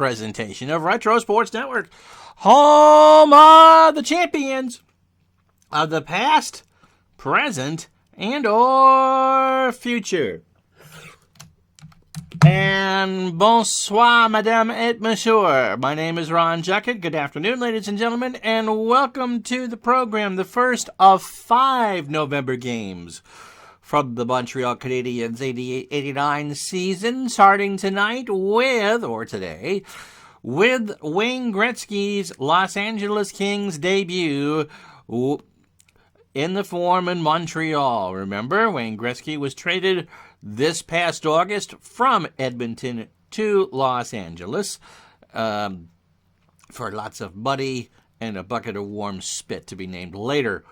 presentation of Retro Sports Network, home of the champions of the past, present, and or future. And bonsoir, madame et monsieur. My name is Ron Juckett. Good afternoon, ladies and gentlemen, and welcome to the program, the first of 5 November games from the Montreal Canadiens 88-89 season, starting tonight today, with Wayne Gretzky's Los Angeles Kings debut in the Forum in Montreal. Remember, Wayne Gretzky was traded this past August from Edmonton to Los Angeles for lots of money and a bucket of warm spit to be named later.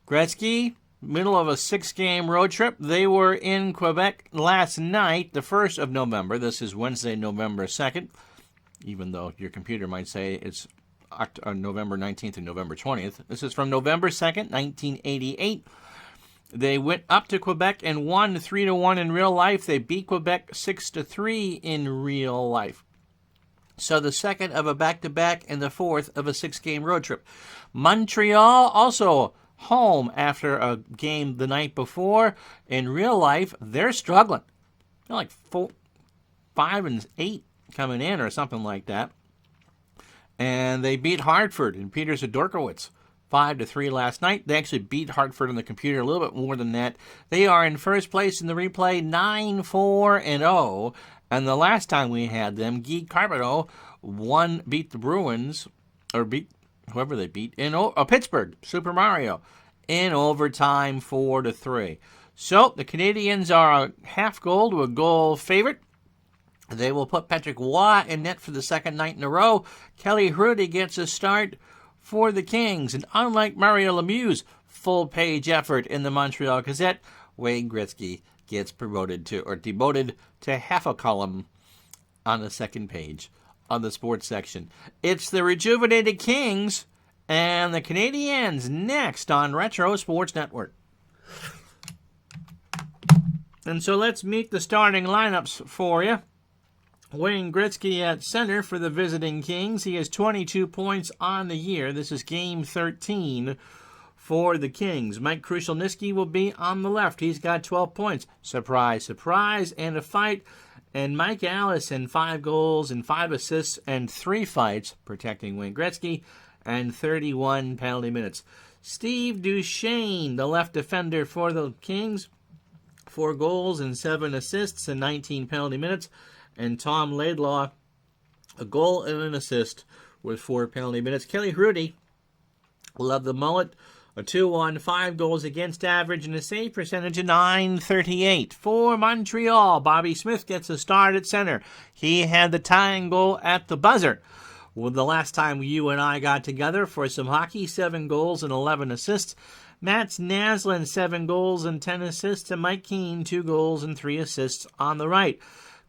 Gretzky, middle of a 6-game road trip. They were in Quebec last night, the 1st of November. This is Wednesday, November 2nd, even though your computer might say it's November 19th and November 20th. This is from November 2nd, 1988. They went up to Quebec and won 3-1 in real life. They beat Quebec 6-3 in real life. So the second of a back-to-back and the fourth of a 6-game road trip. Montreal also home after a game the night before. In real life, they're struggling. They're like 5-8 coming in or something like that. And they beat Hartford and Peter Zadorkowicz 5-3 last night. They actually beat Hartford on the computer a little bit more than that. They are in first place in the replay, 9-4-0. And the last time we had them, Guy Carbonneau beat the Bruins, or beat whoever they beat, in Pittsburgh, Super Mario, in overtime 4-3. So the Canadiens are a half goal to a goal favorite. They will put Patrick Roy in net for the second night in a row. Kelly Hrudey gets a start for the Kings. And unlike Mario Lemieux's full-page effort in the Montreal Gazette, Wayne Gretzky gets demoted to half a column on the second page of the sports section. It's the rejuvenated Kings and the Canadiens next on Retro Sports Network. And so let's meet the starting lineups for you. Wayne Gretzky at center for the visiting Kings. He has 22 points on the year. This is game 13 for the Kings. Mike Krushelnyski will be on the left. He's got 12 points. Surprise, surprise, and a fight. And Mike Allison, 5 goals and 5 assists and 3 fights, protecting Wayne Gretzky, and 31 penalty minutes. Steve Duchesne, the left defender for the Kings, 4 goals and 7 assists and 19 penalty minutes. And Tom Laidlaw, a goal and an assist with 4 penalty minutes. Kelly Hrudey, love the mullet, a 2-1, 5 goals against average, and a save percentage of .938. For Montreal, Bobby Smith gets a start at center. He had the tying goal at the buzzer. Well, the last time you and I got together for some hockey, 7 goals and 11 assists. Mats Naslund, 7 goals and 10 assists. And Mike Keane, 2 goals and 3 assists on the right.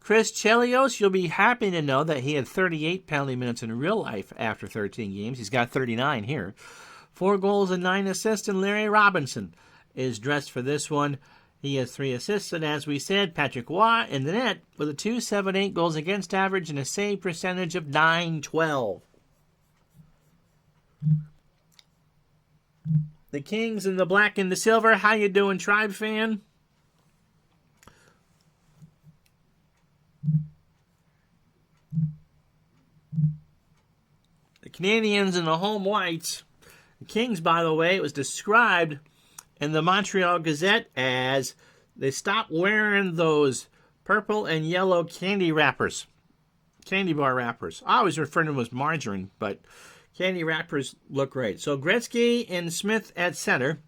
Chris Chelios, you'll be happy to know that he had 38 penalty minutes in real life after 13 games. He's got 39 here. 4 goals and 9 assists, and Larry Robinson is dressed for this one. He has 3 assists, and as we said, Patrick Roy in the net with a .278 goals against average and a save percentage of .912. The Kings in the black and the silver. How you doing, Tribe fan? The Canadiens in the home whites. The Kings, by the way, it was described in the Montreal Gazette as they stopped wearing those purple and yellow candy wrappers, candy bar wrappers. I always refer to them as margarine, but candy wrappers look great. So Gretzky and Smith at center.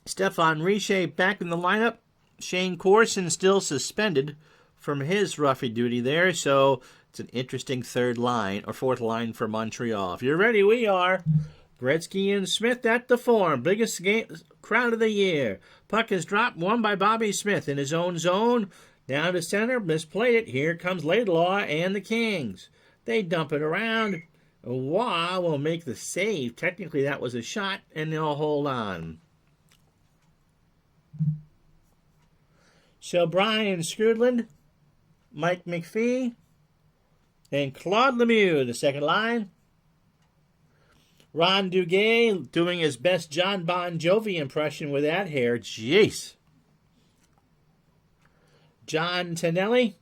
Stefan Richer back in the lineup. Shane Corson still suspended from his roughy duty there, so it's an interesting fourth line for Montreal. If you're ready, we are. Gretzky and Smith at the Forum. Biggest crowd of the year. Puck is dropped, won by Bobby Smith in his own zone. Down to center, misplayed it. Here comes Laidlaw and the Kings. They dump it around. Waugh will make the save. Technically, that was a shot, and they'll hold on. So Brian Skrudland, Mike McPhee, And Claude Lemieux, the second line. Ron Duguay doing his best John Bon Jovi impression with that hair. Jeez. John Tonelli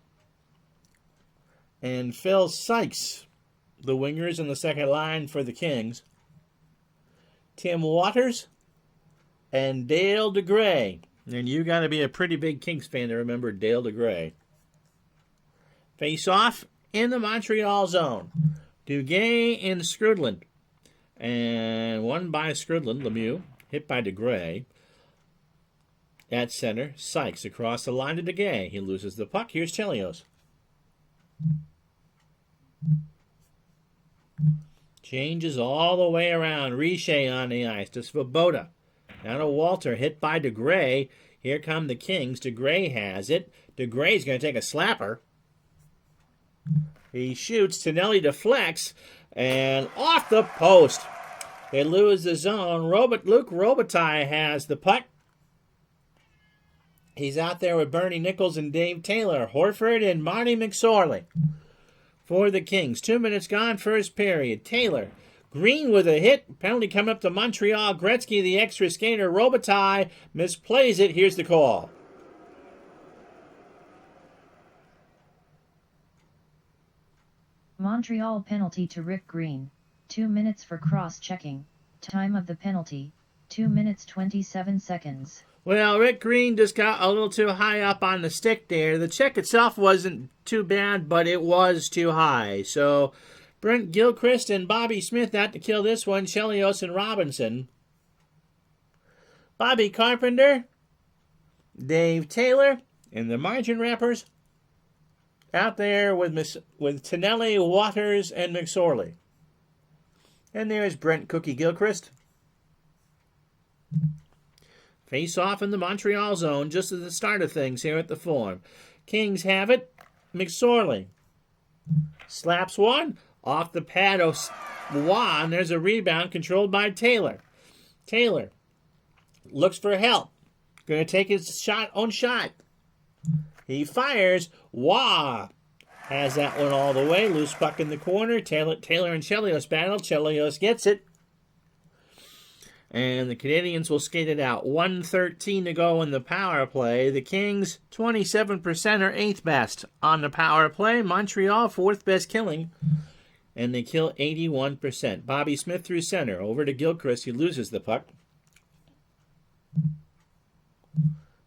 and Phil Sykes, the wingers in the second line for the Kings. Tim Waters and Dale DeGray. And you got to be a pretty big Kings fan to remember Dale DeGray. Face off in the Montreal zone. Duguay and Skrudland. And won by Skrudland, Lemieux, hit by DeGray. At center, Sykes across the line to DeGay. He loses the puck. Here's Chelios. Changes all the way around. Richer on the ice to Svoboda. Now to Walter, hit by DeGray. Here come the Kings. DeGray has it. DeGray's going to take a slapper. He shoots. Tonelli deflects. And off the post. They lose the zone. Luke Robitaille has the puck. He's out there with Bernie Nichols and Dave Taylor. Horford and Marty McSorley for the Kings. 2 minutes gone, first period. Taylor. Green with a hit. Penalty coming up to Montreal. Gretzky, the extra skater. Robitaille misplays it. Here's the call. Montreal penalty to Rick Green. 2 minutes for cross-checking. Time of the penalty, 2 minutes 27 seconds. Well, Rick Green just got a little too high up on the stick there. The check itself wasn't too bad, but it was too high. So Brent Gilchrist and Bobby Smith out to kill this one. Chelios and Robinson. Bobby Carpenter, Dave Taylor, and the margin wrappers out there with Tonelli, Waters, and McSorley. And there's Brent Cookie Gilchrist. Face off in the Montreal zone just at the start of things here at the Forum. Kings have it. McSorley slaps one off the pad of Waugh, and there's a rebound controlled by Taylor. Taylor looks for help. Going to take his own shot. He fires. Waugh has that one all the way. Loose puck in the corner. Taylor and Chelios battle. Chelios gets it. And the Canadiens will skate it out. 1:13 to go in the power play. The Kings, 27% are 8th best on the power play. Montreal, 4th best killing. And they kill 81%. Bobby Smith through center. Over to Gilchrist. He loses the puck.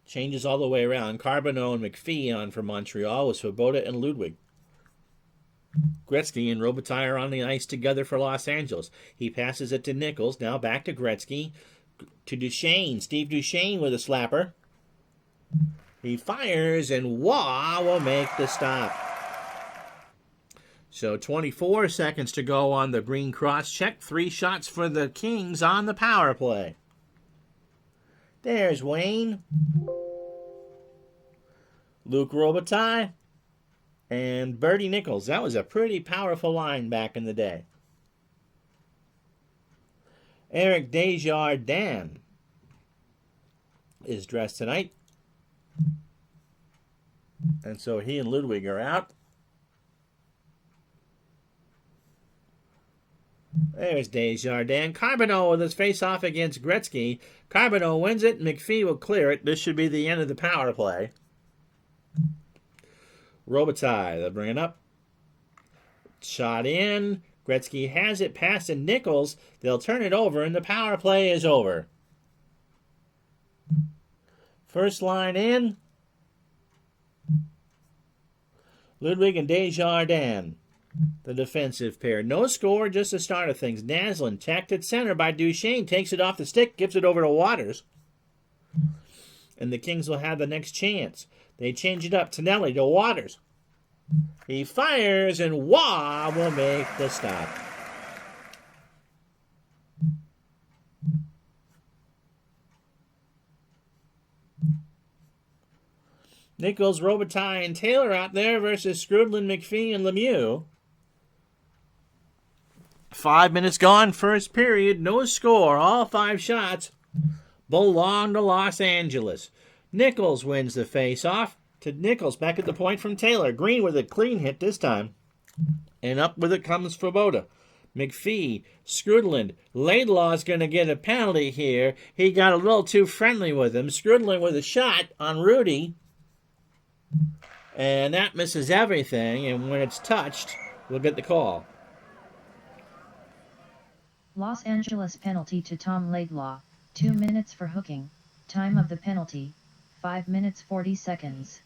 Changes all the way around. Carbonneau and McPhee on for Montreal with Svoboda and Ludwig. Gretzky and Robitaille are on the ice together for Los Angeles. He passes it to Nichols. Now back to Gretzky. To Duchesne. Steve Duchesne with a slapper. He fires, and Waugh will make the stop. So 24 seconds to go on the green cross check. 3 shots for the Kings on the power play. There's Wayne. Luke Robitaille. And Bertie Nichols. That was a pretty powerful line back in the day. Eric Desjardins is dressed tonight. And so he and Ludwig are out. There's Desjardins. Carbonneau with his face-off against Gretzky. Carbonneau wins it. McPhee will clear it. This should be the end of the power play. Robitaille, they'll bring it up. Shot in. Gretzky has it past to Nichols. They'll turn it over, and the power play is over. First line in. Ludwig and Desjardins, the defensive pair. No score, just the start of things. Naslin, tacked at center by Duchesne, takes it off the stick, gives it over to Waters. And the Kings will have the next chance. They change it up. Tonelli to Waters. He fires, and Waugh will make the stop. Nichols, Robitaille, and Taylor out there versus Skrudland, McPhee, and Lemieux. 5 minutes gone, first period, no score. All 5 shots belong to Los Angeles. Nichols wins the face-off to Nichols back at the point from Taylor. Green with a clean hit this time. And up with it comes Svoboda. McPhee, Skrudland. Laidlaw's going to get a penalty here. He got a little too friendly with him. Skrudland with a shot on Rudy. And that misses everything. And when it's touched, we'll get the call. Los Angeles penalty to Tom Laidlaw. 2 minutes for hooking. Time of the penalty, 5 minutes 40 seconds.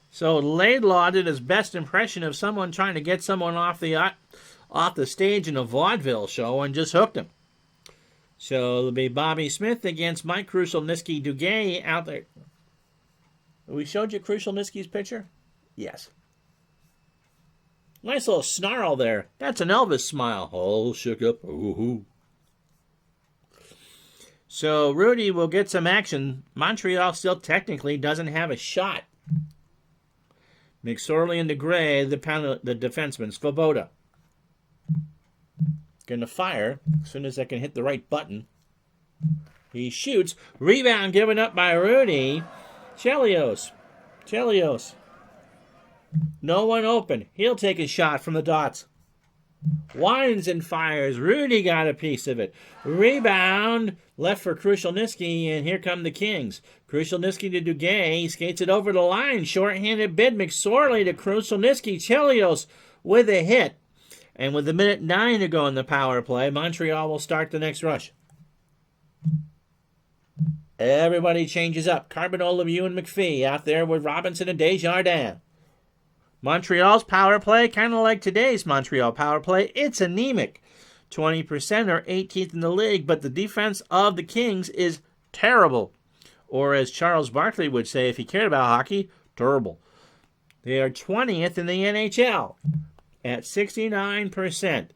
So Laidlaw did his best impression of someone trying to get someone off the stage in a vaudeville show and just hooked him. So it'll be Bobby Smith against Mike Krushelnyski-Duguay out there. We showed you Krushelnyski's picture? Yes. Nice little snarl there. That's an Elvis smile. All shook up. Ooh. So Rudy will get some action. Montreal still technically doesn't have a shot. McSorley and DeGray, the defenseman. Svoboda. Going to fire as soon as I can hit the right button. He shoots. Rebound given up by Rudy. Chelios. No one open. He'll take a shot from the dots. Winds and fires. Rudy got a piece of it. Rebound. Left for Krushelnyski, and here come the Kings. Krushelnyski to Duguay. He skates it over the line. Short-handed bid. McSorley to Krushelnyski. Chelios with a hit. And with 1:09 to go in the power play, Montreal will start the next rush. Everybody changes up. Carbonneau, Lemieux, and McPhee out there with Robinson and Desjardins. Montreal's power play, kind of like today's Montreal power play, it's anemic. 20% or 18th in the league, but the defense of the Kings is terrible. Or as Charles Barkley would say if he cared about hockey, terrible. They are 20th in the NHL at 69%.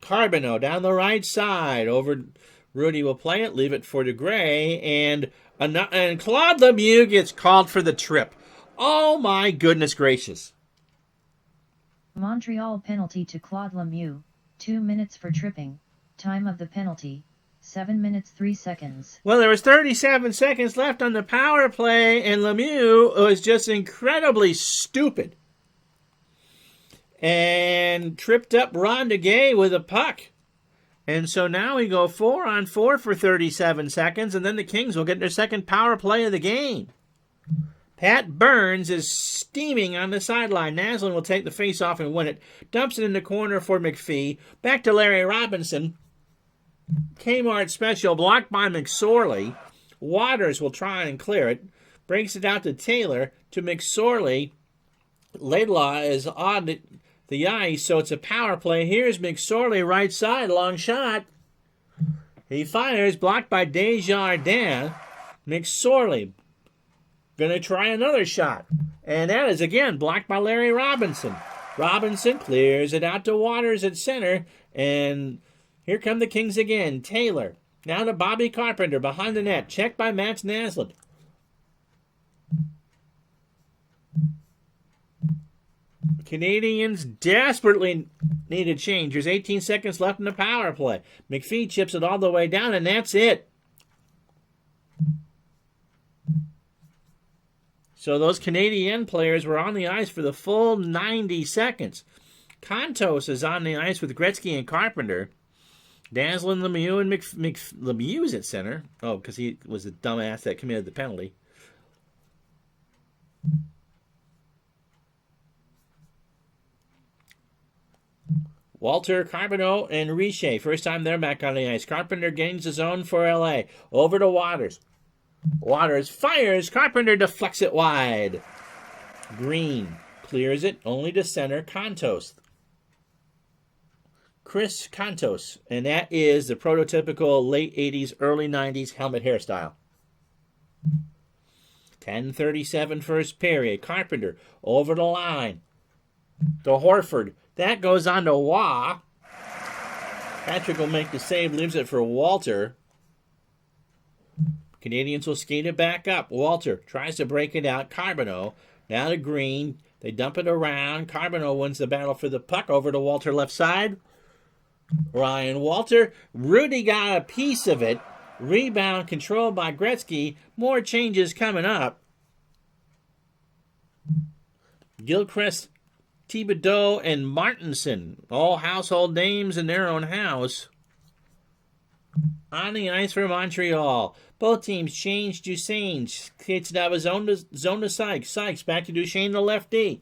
Carbonneau down the right side. Over Rudy will play it, leave it for DeGray, and Claude Lemieux gets called for the trip. Oh my goodness gracious. Montreal penalty to Claude Lemieux, 2 minutes for tripping. Time of the penalty, 7 minutes 3 seconds. Well, there was 37 seconds left on the power play, and Lemieux was just incredibly stupid. And tripped up Ron Duguay with a puck. And so now we go 4-on-4 for 37 seconds, and then the Kings will get their second power play of the game. Pat Burns is steaming on the sideline. Naslund will take the face-off and win it. Dumps it in the corner for McPhee. Back to Larry Robinson. Kmart special, blocked by McSorley. Waters will try and clear it. Breaks it out to Taylor. To McSorley. Laidlaw is on the ice, so it's a power play. Here's McSorley, right side, long shot. He fires, blocked by Desjardins. McSorley going to try another shot. And that is, again, blocked by Larry Robinson. Robinson clears it out to Waters at center. And here come the Kings again. Taylor. Now to Bobby Carpenter behind the net. Checked by Mats Naslund. Canadiens desperately need a change. There's 18 seconds left in the power play. McPhee chips it all the way down, and that's it. So those Canadian players were on the ice for the full 90 seconds. Contos is on the ice with Gretzky and Carpenter. Dazzlin, Lemieux, and Lemieux's at center. Oh, because he was the dumbass that committed the penalty. Walter, Carbonneau, and Richer. First time they're back on the ice. Carpenter gains his own for L.A. Over to Waters. Waters fires. Carpenter deflects it wide. Green clears it only to center. Contos. Chris Contos. And that is the prototypical late 80s, early 90s helmet hairstyle. 10:37 first period. Carpenter over the line. To Horford. That goes on to Waugh. Patrick will make the save, leaves it for Walter. Canadiens will skate it back up. Walter tries to break it out. Carbonneau now to Green. They dump it around. Carbonneau wins the battle for the puck over to Walter left side. Ryan Walter. Rudy got a piece of it. Rebound controlled by Gretzky. More changes coming up. Gilchrist, Thibodeau, and Martinson, all household names in their own house. On the ice for Montreal. Both teams changed Duchesne. Kits it out of zone to Sykes. Sykes back to Duchesne, the lefty.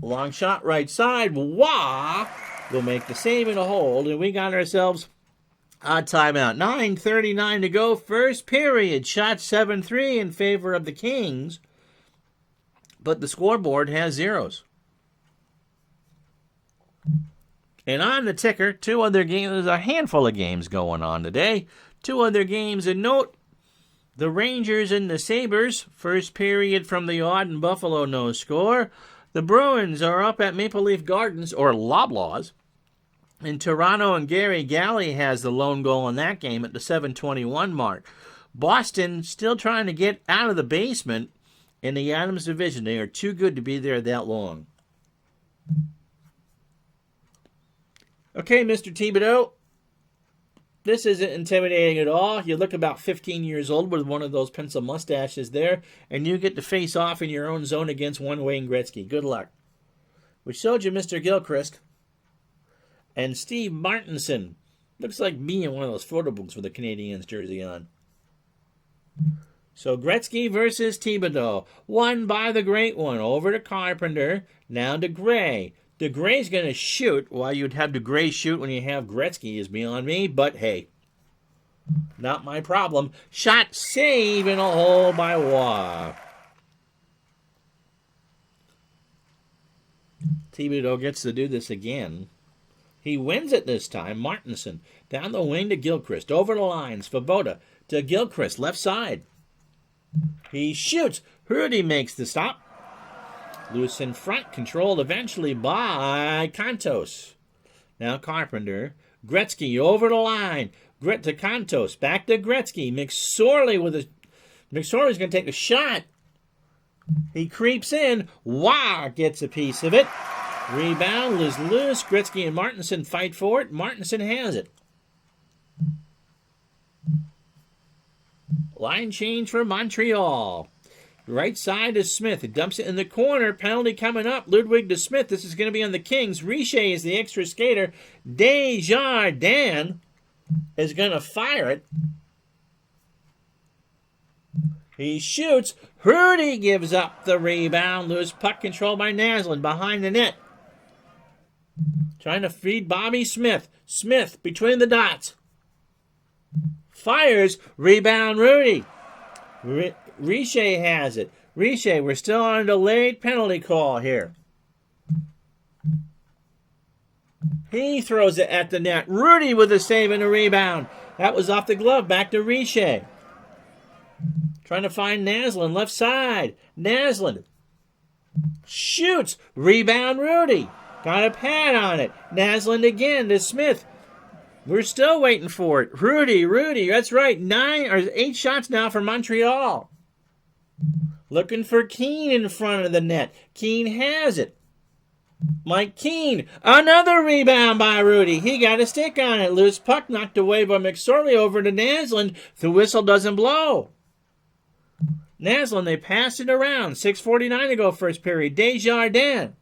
Long shot right side. Wah! Will make the save and a hold. And we got ourselves a timeout. 9:39 to go. First period. Shot 7-3 in favor of the Kings. But the scoreboard has zeros. And on the ticker, two other games. There's a handful of games going on today. Two other games in note. The Rangers and the Sabres. First period from the odd and Buffalo, no score. The Bruins are up at Maple Leaf Gardens, or Loblaws. In Toronto, and Gary Galley has the lone goal in that game at the 7:21 mark. Boston still trying to get out of the basement in the Adams division. They are too good to be there that long. Okay, Mr. Thibodeau, this isn't intimidating at all. You look about 15 years old with one of those pencil mustaches there, and you get to face off in your own zone against one Wayne Gretzky. Good luck. We showed you Mr. Gilchrist and Steve Martinson. Looks like me in one of those photo books with a Canadiens jersey on. So Gretzky versus Thibodeau. Won by the great one. Over to Carpenter. Now to Gray. DeGray's going to shoot. Why you'd have DeGray shoot when you have Gretzky is beyond me, but hey, not my problem. Shot, save, and a hole by Waugh. Thibodeau gets to do this again. He wins it this time. Martinson down the wing to Gilchrist. Over the line. Svoboda to Gilchrist. Left side. He shoots. Hrudy makes the stop. Loose in front. Controlled eventually by Contos. Now Carpenter. Gretzky over the line. Grit to Contos. Back to Gretzky. McSorley McSorley's going to take a shot. He creeps in. Waugh gets a piece of it. Rebound is loose. Gretzky and Martinson fight for it. Martinson has it. Line change for Montreal. Right side is Smith. He dumps it in the corner. Penalty coming up. Ludwig to Smith. This is going to be on the Kings. Richer is the extra skater. Desjardins is going to fire it. He shoots. Hrudy gives up the rebound. Loose puck controlled by Naslund behind the net. Trying to feed Bobby Smith. Smith between the dots. Fires. Rebound Hrudy. Richer has it. Richer, we're still on a delayed penalty call here. He throws it at the net. Hrudy with a save and a rebound. That was off the glove. Back to Richer. Trying to find Naslund. Left side. Naslund shoots. Rebound Hrudy. Got a pad on it. Naslund again to Smith. We're still waiting for it. Hrudy. That's right. 8 shots now for Montreal. Looking for Keane in front of the net. Keane has it. Mike Keane. Another rebound by Hrudy. He got a stick on it. Loose puck knocked away by McSorley over to Naslund. The whistle doesn't blow. Naslund, they pass it around. 6:49 to go first period. Desjardins.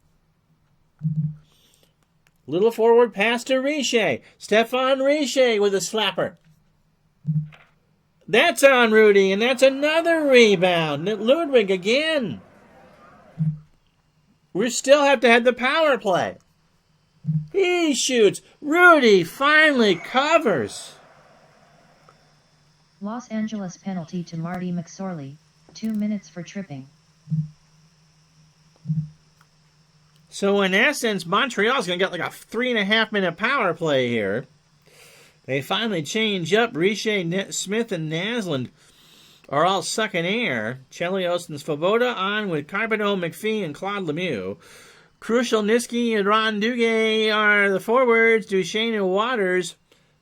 Little forward pass to Richer. Stéphane Richer with a slapper. That's on Hrudy, and that's another rebound. Ludwig again. We still have to have the power play. He shoots. Hrudy finally covers. Los Angeles penalty to Marty McSorley. 2 minutes for tripping. So in essence, Montreal's going to get like a 3.5 minute power play here. They finally change up. Richer, Smith, and Naslund are all sucking air. Chelios and Svoboda on with Carpenter, McPhee, and Claude Lemieux. Crucial, Niski, and Ron Duguay are the forwards. Duchesne and Waters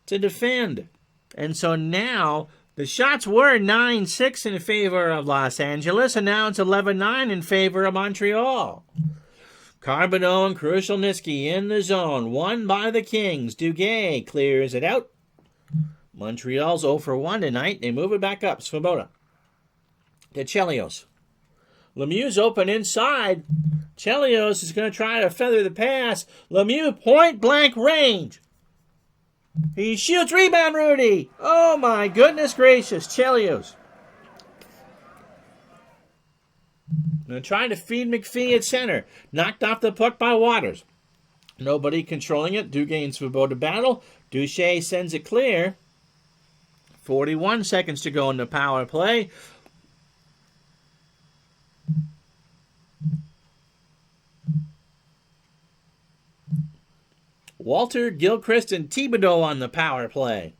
to defend. And so now the shots were 9-6 in favor of Los Angeles, and now it's 11-9 in favor of Montreal. Carbonneau and Krushelnyski in the zone. Won by the Kings. Duguay clears it out. Montreal's 0 for 1 tonight. They move it back up. Svoboda to Chelios. Lemieux's open inside. Chelios is going to try to feather the pass. Lemieux point blank range. He shoots. Rebound, Rudy. Oh my goodness gracious. Chelios. Now trying to feed McPhee at center. Knocked off the puck by Waters. Nobody controlling it. Duguay and Svoboda battle. Duche sends it clear. 41 seconds to go in the power play. Walter, Gilchrist, and Thibodeau on the power play.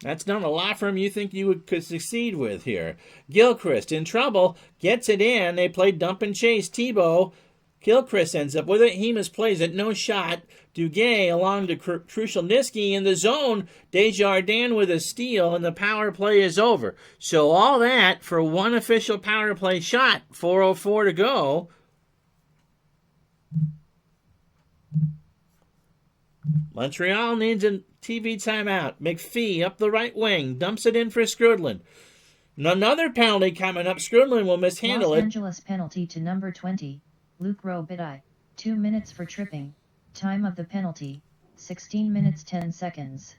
That's not a law firm you think you could succeed with here. Gilchrist in trouble, gets it in. They play dump and chase. Thibault. Gilchrist ends up with it. He misplays it. No shot. Duguay along to Krushelnyski in the zone. Desjardins with a steal, and the power play is over. So all that for one official power play shot. 4:04 to go. Montreal needs a TV timeout. McPhee up the right wing. Dumps it in for Skrudland. Another penalty coming up. Skrudland will mishandle Los it. Angeles penalty to number 20, Luke Robitaille. 2 minutes for tripping. Time of the penalty, 16 minutes 10 seconds.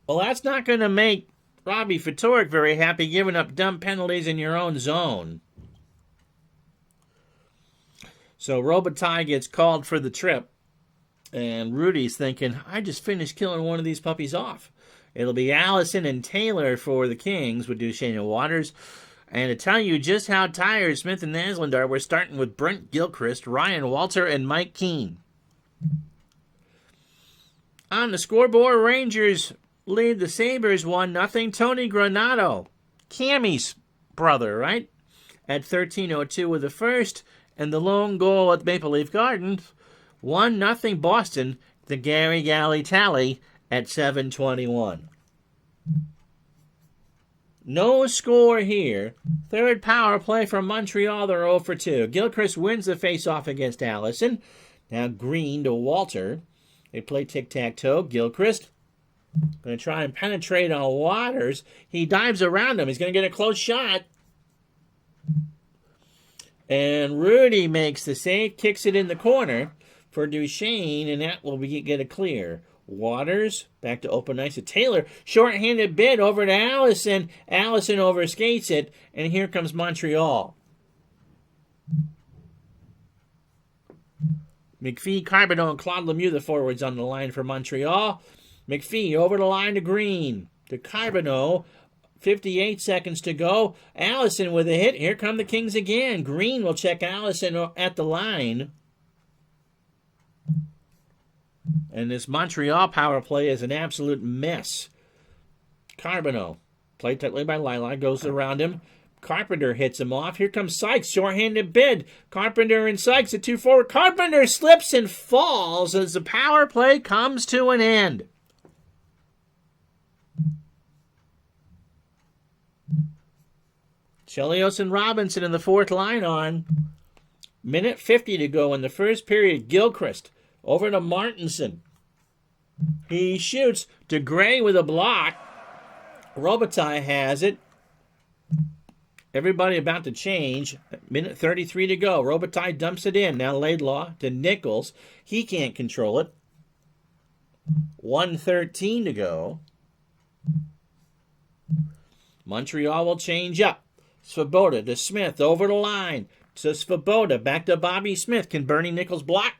Well, that's not going to make Robbie Fatorik very happy, giving up dumb penalties in your own zone. So Robitaille gets called for the trip. And Rudy's thinking, I just finished killing one of these puppies off. It'll be Allison and Taylor for the Kings with Duchesne and Waters. And to tell you just how tired Smith and Naslund are, we're starting with Brent Gilchrist, Ryan Walter, and Mike Keane. On the scoreboard, Rangers lead the Sabres 1-0. Tony Granato, Cammy's brother, right? At 13:02 with the first. And the lone goal at Maple Leaf Gardens. 1-0 Boston, the Gary Galley tally at 7:21. No score here. Third power play from Montreal. They're 0 for 2. Gilchrist wins the faceoff against Allison. Now Green to Walter. They play tic-tac-toe. Gilchrist going to try and penetrate on Waters. He dives around him. He's going to get a close shot. And Rudy makes the save, kicks it in the corner for Duchesne, and that will get a clear. Waters, back to open ice to Taylor. Short-handed bid over to Allison. Allison overskates it, and here comes Montreal. McPhee, Carbonneau, and Claude Lemieux, the forwards on the line for Montreal. McPhee over the line to Green. To Carbonneau. 58 seconds to go. Allison with a hit. Here come the Kings again. Green will check Allison at the line. And this Montreal power play is an absolute mess. Carbonneau, played tightly by Lila, goes around him. Carpenter hits him off. Here comes Sykes, short-handed bid. Carpenter and Sykes at 2 forward. Carpenter slips and falls as the power play comes to an end. Chelios and Robinson in the fourth line on. Minute 50 to go in the first period. Gilchrist over to Martinson. He shoots to Gray with a block. Robitaille has it. Everybody about to change. Minute 33 to go. Robitaille dumps it in. Now Laidlaw to Nichols. He can't control it. 1:13 to go. Montreal will change up. Svoboda to Smith over the line. To Svoboda. Back to Bobby Smith. Can Bernie Nichols block?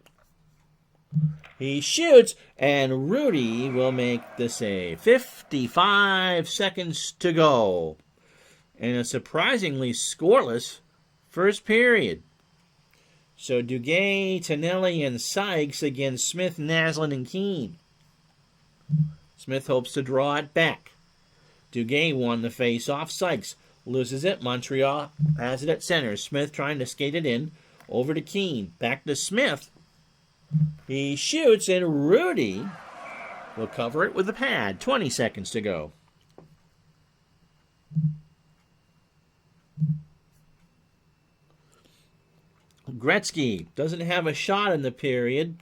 He shoots, and Rudy will make the save. 55 seconds to go. And a surprisingly scoreless first period. So Duguay, Tonelli, and Sykes against Smith, Naslund, and Keane. Smith hopes to draw it back. Duguay won the face-off. Sykes loses it. Montreal has it at center. Smith trying to skate it in. Over to Keane. Back to Smith. He shoots, and Rudy will cover it with a pad. 20 seconds to go. Gretzky doesn't have a shot in the period.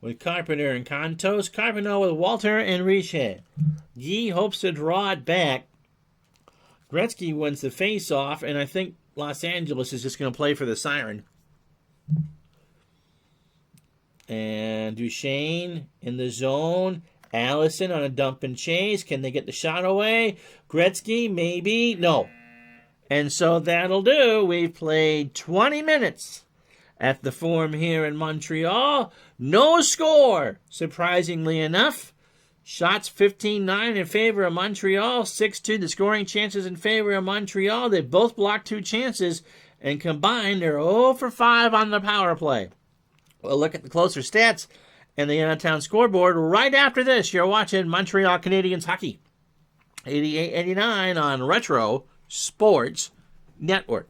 with Carpenter and Contos. Carpenter with Walter and Richer. Guy hopes to draw it back. Gretzky wins the face-off, and I think Los Angeles is just going to play for the siren. And Duchesne in the zone. Allison on a dump and chase. Can they get the shot away? Gretzky, maybe. No. And so that'll do. We've played 20 minutes at the Forum here in Montreal. No score, surprisingly enough. Shots 15-9 in favor of Montreal. 6-2 the scoring chances in favor of Montreal. They both blocked 2 chances. And combined, they're 0 for 5 on the power play. We'll look at the closer stats and the out-of-town scoreboard right after this. You're watching Montreal Canadiens hockey. 88-89 on Retro Sports Network.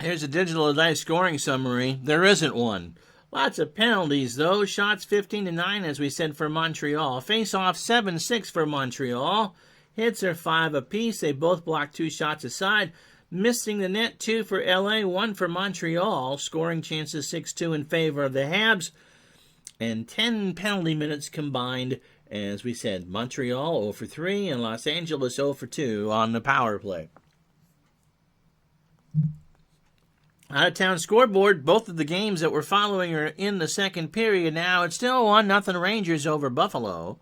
Here's a digital dice scoring summary. There isn't one. Lots of penalties, though. Shots 15-9, as we said, for Montreal. Face-off 7-6 for Montreal. Hits are 5 apiece. They both blocked 2 shots aside. Missing the net, 2 for LA, 1 for Montreal. Scoring chances 6-2 in favor of the Habs. And 10 penalty minutes combined. As we said, Montreal 0 for 3 and Los Angeles 0 for 2 on the power play. Out-of-town scoreboard, both of the games that we're following are in the second period now. It's still 1-0 Rangers over Buffalo.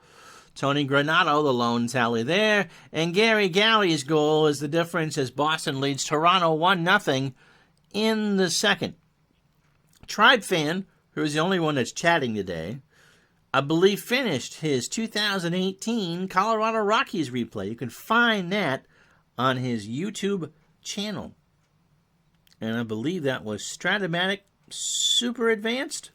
Tony Granato, the lone tally there. And Gary Galley's goal is the difference as Boston leads Toronto 1-0 in the second. Tribe fan, who's the only one that's chatting today, I believe finished his 2018 Colorado Rockies replay. You can find that on his YouTube channel. And I believe that was Stratomatic Super Advanced.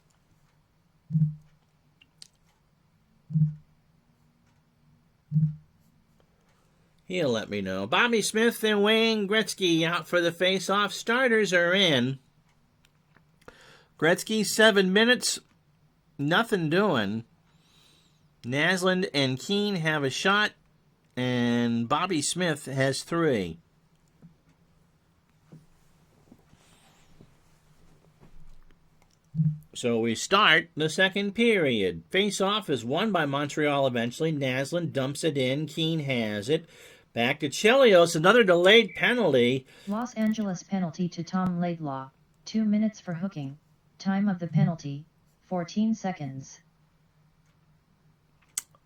He'll let me know. Bobby Smith and Wayne Gretzky out for the face-off. Starters are in. Gretzky, 7 minutes. Nothing doing. Naslund and Keane have a shot. And Bobby Smith has 3. So we start the second period. Face-off is won by Montreal eventually. Naslund dumps it in. Keane has it. Back to Chelios. Another delayed penalty. Los Angeles penalty to Tom Laidlaw. 2 minutes for hooking. Time of the penalty, 14 seconds.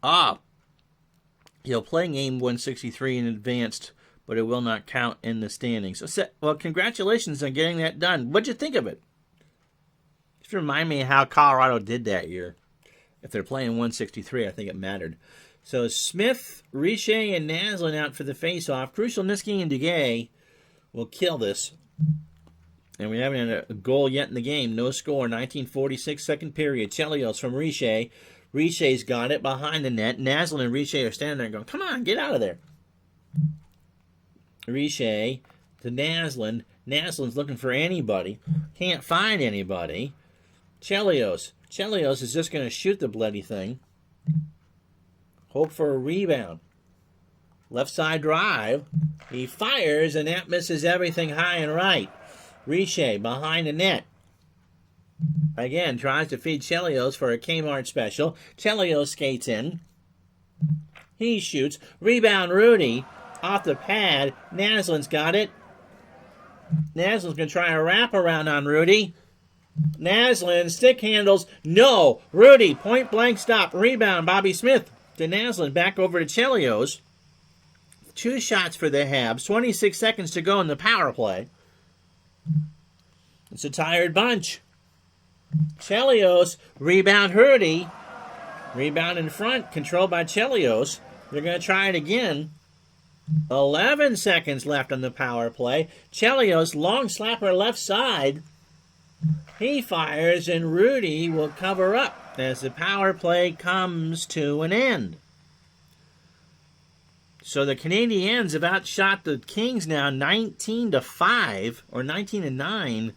He'll play game 163 in advanced, but it will not count in the standings. Well, congratulations on getting that done. What'd you think of it? Just remind me how Colorado did that year. If they're playing 163, I think it mattered. So Smith, Richer, and Naslund out for the face-off. Crucial, Niski, and Duguay will kill this. And we haven't had a goal yet in the game. No score. 1946 second period. Chelios from Richer. Richer's got it behind the net. Naslund and Richer are standing there going, come on, get out of there. Richer to Naslund. Naslund's looking for anybody. Can't find anybody. Chelios. Chelios is just going to shoot the bloody thing. Hope for a rebound. Left side drive. He fires, and that misses everything high and right. Richer behind the net. Again, tries to feed Chelios for a Kmart special. Chelios skates in. He shoots. Rebound, Rudy. Off the pad. Naslund's got it. Naslund's going to try a wraparound on Rudy. Naslund, stick handles. No. Rudy, point blank stop. Rebound, Bobby Smith to Naslund. Back over to Chelios. 2 shots for the Habs. 26 seconds to go in the power play. It's a tired bunch. Chelios, rebound Hurdy. Rebound in front, controlled by Chelios. They're going to try it again. 11 seconds left on the power play. Chelios, long slapper left side. He fires, and Rudy will cover up as the power play comes to an end. So the Canadiens have outshot the Kings now 19-5 or 19-9,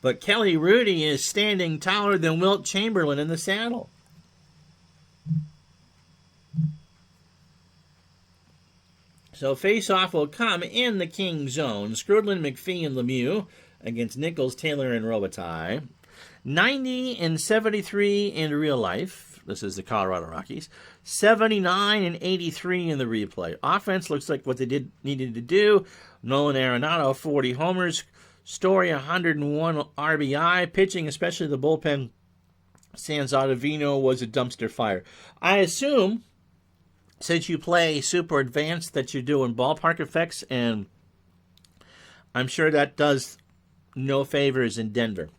but Kelly Rudy is standing taller than Wilt Chamberlain in the saddle. So face-off will come in the King zone. Skrudland, McPhee, and Lemieux against Nichols, Taylor, and Robitaille. 90-73 in real life. This is the Colorado Rockies. 79-83 in the replay. Offense looks like what they needed to do. Nolan Arenado, 40 homers. Story, 101 RBI. Pitching, especially the bullpen, Sans Ottavino, was a dumpster fire. I assume, since you play super advanced, that you're doing ballpark effects, and I'm sure that does no favors in Denver.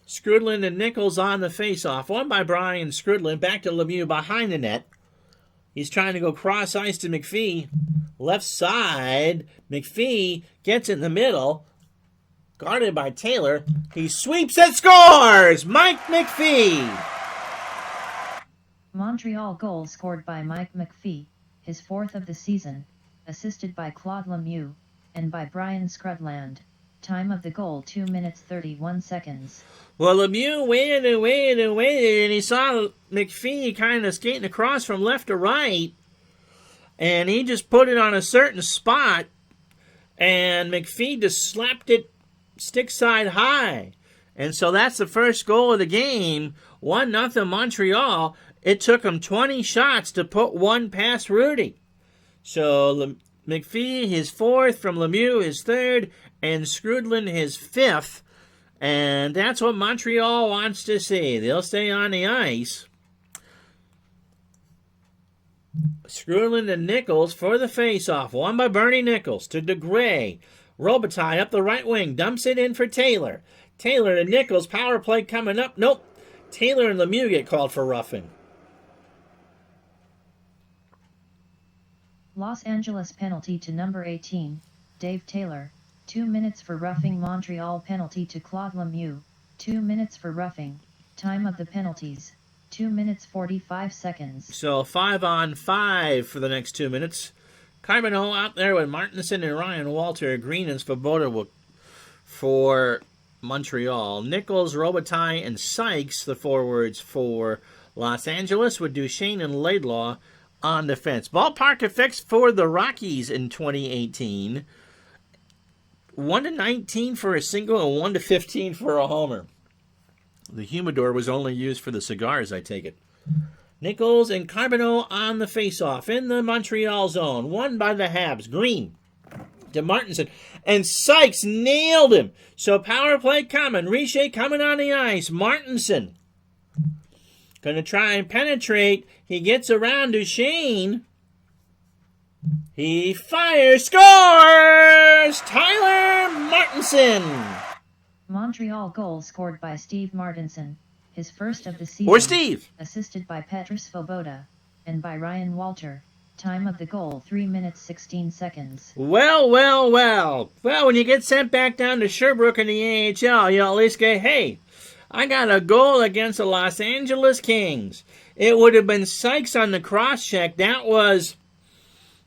Skrudland and Nichols on the face-off. One by Brian Skrudland. Back to Lemieux behind the net. He's trying to go cross-ice to McPhee. Left side. McPhee gets in the middle. Guarded by Taylor. He sweeps and scores! Mike McPhee! Montreal goal scored by Mike McPhee, his fourth of the season, assisted by Claude Lemieux, and by Brian Skrudland. Time of the goal, 2 minutes 31 seconds. Well, Lemieux waited and he saw McPhee kind of skating across from left to right, and he just put it on a certain spot, and McPhee just slapped it stick side high. And so that's the first goal of the game, 1-0 Montreal. It took him 20 shots to put one past Rudy. So McPhee, his fourth, from Lemieux, his third, and Skrudland, his fifth. And that's what Montreal wants to see. They'll stay on the ice. Skrudland and Nichols for the face-off. One by Bernie Nichols to DeGray. Robitaille up the right wing. Dumps it in for Taylor. Taylor to Nichols. Power play coming up. Nope. Taylor and Lemieux get called for roughing. Los Angeles penalty to number 18, Dave Taylor. 2 minutes for roughing. Montreal penalty to Claude Lemieux. 2 minutes for roughing. Time of the penalties, 2 minutes 45 seconds. So 5-on-5 for the next 2 minutes. Carbonneau out there with Martinson and Ryan Walter. Green and Svoboda for Montreal. Nichols, Robitaille, and Sykes, the forwards for Los Angeles, with Duchesne and Laidlaw on defense. Ballpark effects for the Rockies in 2018. 1-19 for a single and 1-15 for a homer. The humidor was only used for the cigars, I take it. Nichols and Carbonneau on the face-off in the Montreal zone. Won by the Habs. Green to Martinson. And Sykes nailed him. So power play coming. Richer coming on the ice. Martinson going to try and penetrate. He gets around Duchesne. He fires. Scores! Tyler Martinson. Montreal goal scored by Steve Martinson, his first of the season. Or Steve. Assisted by Petr Svoboda, and by Ryan Walter. Time of the goal, 3 minutes 16 seconds. Well, when you get sent back down to Sherbrooke in the AHL, you at least go, hey, I got a goal against the Los Angeles Kings. It would have been Sykes on the cross-check. That was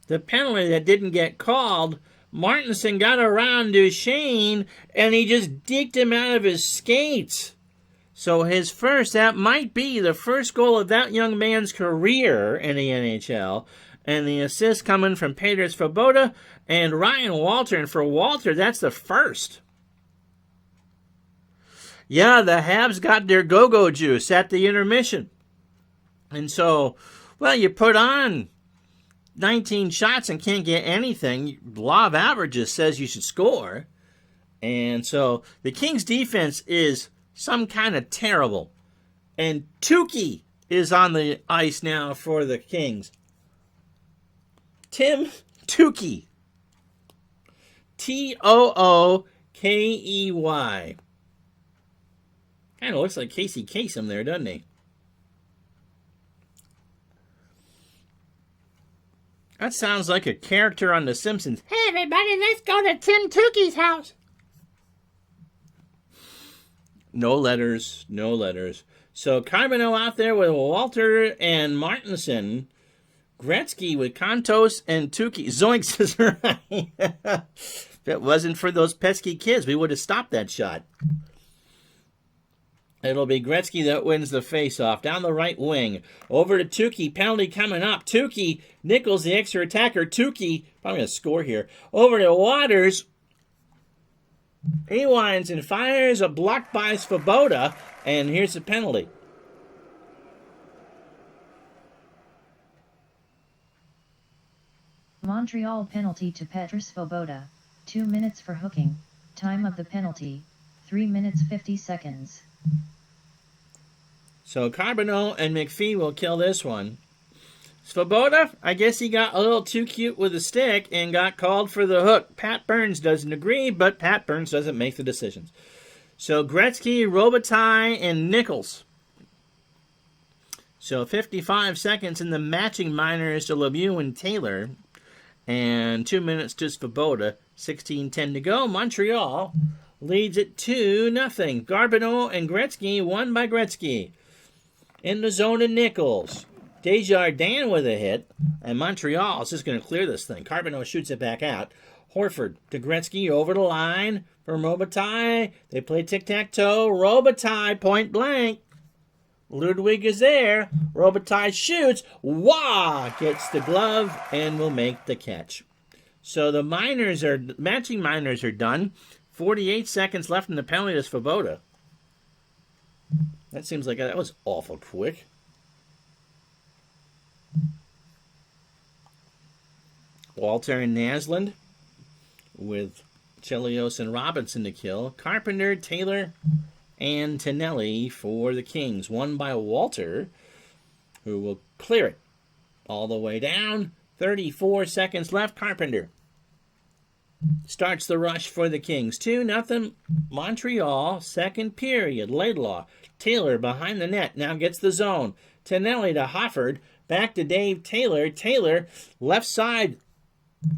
the penalty that didn't get called. Martinson got around Duchesne, and he just deked him out of his skates. So his first, that might be the first goal of that young man's career in the NHL. And the assist coming from Petr Svoboda and Ryan Walter. And for Walter, that's the first. Yeah, the Habs got their go-go juice at the intermission. And so, well, you put on 19 shots and can't get anything. Law of averages says you should score. And so the Kings' defense is some kind of terrible. And Tukey is on the ice now for the Kings. Tim Tukey. Tookey. Kind of looks like Casey Kasem there, doesn't he? That sounds like a character on The Simpsons. Hey, everybody, let's go to Tim Tukey's house. No letters, no letters. So Carbonneau out there with Walter and Martinson. Gretzky with Kontos and Tukey. Zoinks is right. If it wasn't for those pesky kids, we would have stopped that shot. It'll be Gretzky that wins the faceoff. Down the right wing. Over to Tukey. Penalty coming up. Tukey. Nichols, the extra attacker. Tukey. Probably going to score here. Over to Waters. He winds and fires a block by Svoboda. And here's the penalty. Montreal penalty to Petr Svoboda. 2 minutes for hooking. Time of the penalty, 3 minutes 50 seconds. So Carbonneau and McPhee will kill this one. Svoboda, I guess he got a little too cute with a stick and got called for the hook. Pat Burns doesn't agree, but Pat Burns doesn't make the decisions. So Gretzky, Robitaille, and Nichols. So 55 seconds in the matching minors to Lemieux and Taylor. And 2 minutes to Svoboda. 16:10 to go. Montreal leads it 2-0. Carbonneau and Gretzky won by Gretzky. In the zone of Nichols. Desjardins with a hit. And Montreal is just going to clear this thing. Carbonneau shoots it back out. Horford to Gretzky over the line from Robitaille. They play tic-tac-toe. Robitaille point blank. Ludwig is there. Robitaille shoots. Wah! Gets the glove and will make the catch. So the matching minors are done. 48 seconds left in the penalty to Svoboda. That seems like that was awful quick. Walter and Naslund with Chelios and Robinson to kill. Carpenter, Taylor, and Tonelli for the Kings. Won by Walter, who will clear it all the way down. 34 seconds left. Carpenter starts the rush for the Kings. 2-0 Montreal, second period. Laidlaw. Taylor behind the net. Now gets the zone. Tonelli to Hofford. Back to Dave Taylor. Taylor, left side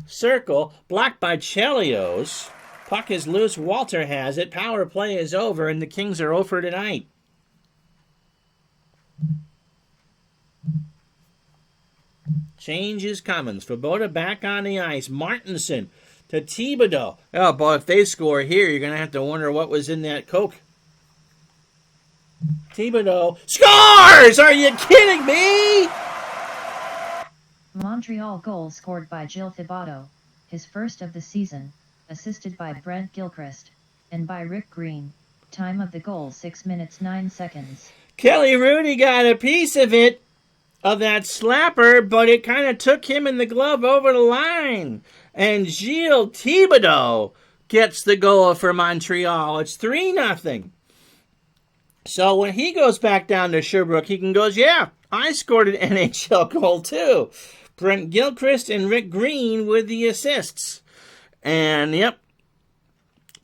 circle. Blocked by Chelios. Puck is loose. Walter has it. Power play is over, and the Kings are over tonight. Change is coming. Svoboda back on the ice. Martinson to Thibodeau. Oh, boy, if they score here, you're going to have to wonder what was in that Coke. Thibodeau scores! Are you kidding me? Montreal goal scored by Gilles Thibodeau, his first of the season, assisted by Brent Gilchrist, and by Rick Green. Time of the goal 6 minutes 9 seconds. Kelly Rudy got a piece of it, of that slapper, but it kind of took him in the glove over the line. And Gilles Thibodeau gets the goal for Montreal. It's 3-0. So when he goes back down to Sherbrooke, he can go, yeah, I scored an NHL goal too. Brent Gilchrist and Rick Green with the assists. And, yep,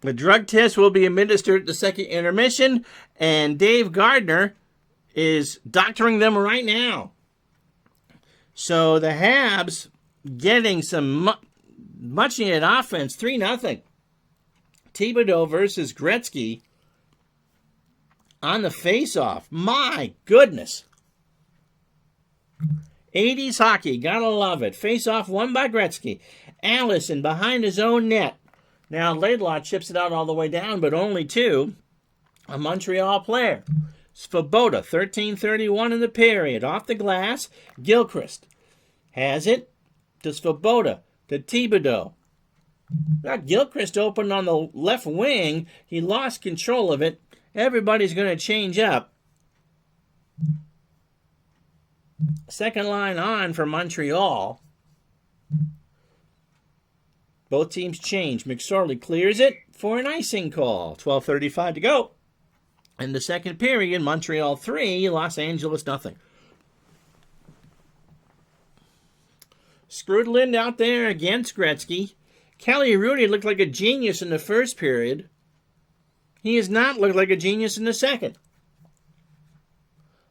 the drug test will be administered at the second intermission, and Dave Gardner is doctoring them right now. So the Habs getting some much-needed offense, 3-0. Thibodeau versus Gretzky on the face-off. My goodness. 80s hockey, gotta love it. Face-off won by Gretzky. Allison behind his own net. Now Laidlaw chips it out all the way down, but only to a Montreal player. Svoboda, 13:31 in the period. Off the glass, Gilchrist has it to Svoboda, to Thibodeau. Now Gilchrist opened on the left wing. He lost control of it. Everybody's going to change up. Second line on for Montreal. Both teams change. McSorley clears it for an icing call. 12:35 to go. In the second period, Montreal 3, Los Angeles nothing. Skrudland out there against Gretzky. Kelly Rudy looked like a genius in the first period. He has not looked like a genius in the second.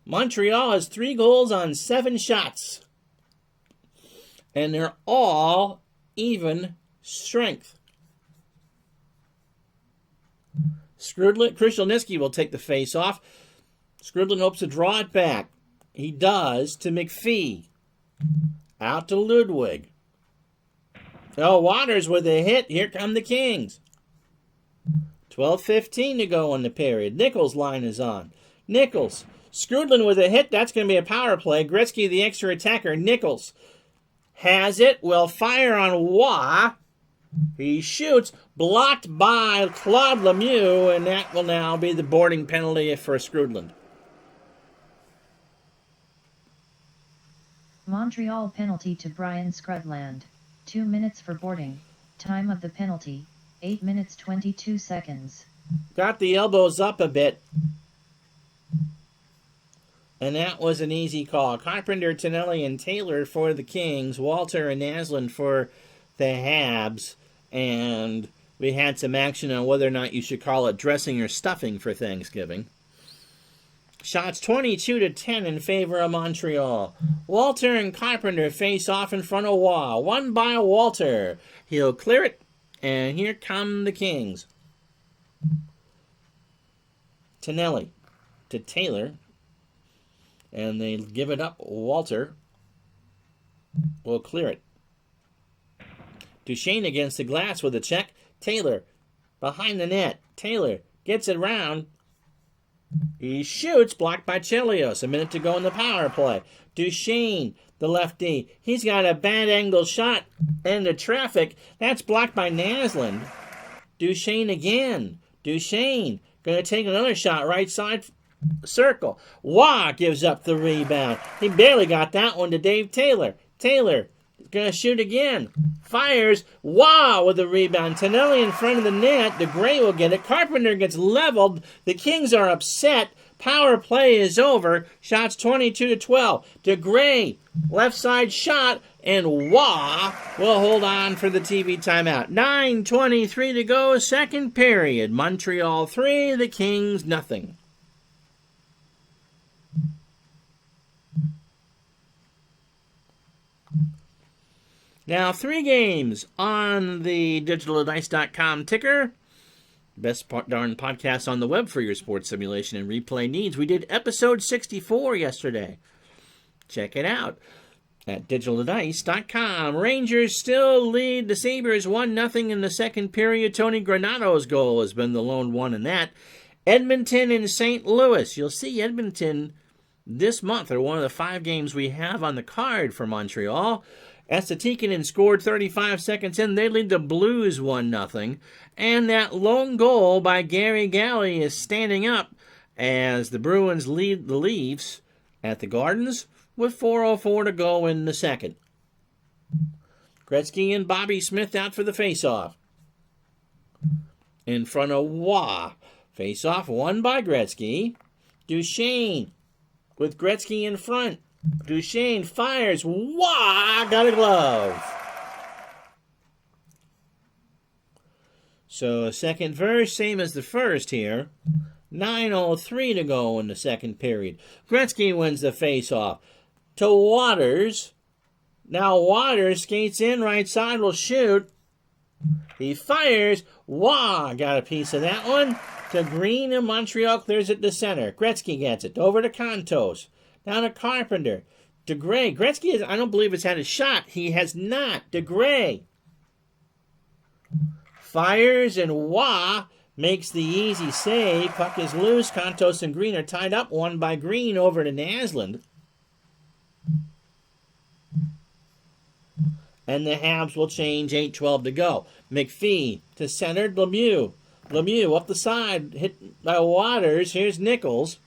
Montreal has 3 goals on 7 shots. And they're all even strength. Krushelnyski will take the face off. Skrudland hopes to draw it back. He does to McPhee. Out to Ludwig. Oh, Waters with a hit. Here come the Kings. 12:15 to go in the period. Nichols' line is on. Nichols. Skrudland with a hit. That's going to be a power play. Gretzky, the extra attacker. Nichols has it. Will fire on Waugh. He shoots. Blocked by Claude Lemieux. And that will now be the boarding penalty for Skrudland. Montreal penalty to Brian Skrudland. 2 minutes for boarding. Time of the penalty, 8 minutes 22 seconds. Got the elbows up a bit. And that was an easy call. Carpenter, Tonelli, and Taylor for the Kings. Walter and Naslund for the Habs. And we had some action on whether or not you should call it dressing or stuffing for Thanksgiving. Shots 22-10 in favor of Montreal. Walter and Carpenter face off in front of Waugh. Won by Walter. He'll clear it, and here come the Kings. Tonelli to Taylor, and they give it up. Walter will clear it. Duchesne against the glass with a check. Taylor behind the net. Taylor gets it round. He shoots, blocked by Chelios. A minute to go in the power play. Duchesne, the lefty. He's got a bad angle shot into traffic. That's blocked by Naslund. Duchesne again. Duchesne going to take another shot right side circle. Waugh gives up the rebound. He barely got that one to Dave Taylor. Taylor going to shoot again. Fires. Waugh with the rebound. Tonelli in front of the net. DeGray will get it. Carpenter gets leveled. The Kings are upset. Power play is over. Shots 22-12. DeGray, left side shot, and Waugh will hold on for the TV timeout. 9:23 to go, second period. Montreal 3, the Kings nothing. Now, 3 games on the digitaldice.com ticker. Best darn podcast on the web for your sports simulation and replay needs. We did episode 64 yesterday. Check it out at digitaldice.com. Rangers still lead the Sabres 1-0 in the second period. Tony Granato's goal has been the lone one in that. Edmonton and St. Louis. You'll see Edmonton this month are one of the 5 games we have on the card for Montreal. Estetikinen scored 35 seconds in. They lead the Blues 1-0. And that lone goal by Gary Galley is standing up as the Bruins lead the Leafs at the Gardens with 4:04 to go in the second. Gretzky and Bobby Smith out for the face-off. In front of Waugh. Face-off won by Gretzky. Duchesne with Gretzky in front. Duchesne fires. Waugh got a glove. So second verse, same as the first here. 9:03 to go in the second period. Gretzky wins the face-off to Waters. Now Waters skates in right side, will shoot. He fires. Waugh got a piece of that one. To Green, and Montreal clears it to center. Gretzky gets it. Over to Contos. Down to Carpenter. DeGray. Gretzky, I don't believe has had a shot. He has not. DeGray fires, and Waugh makes the easy save. Puck is loose. Contos and Green are tied up. One by Green over to Naslund. And the Habs will change. 8:12 to go. McPhee to center. Lemieux. Lemieux up the side. Hit by Waters. Here's Nichols.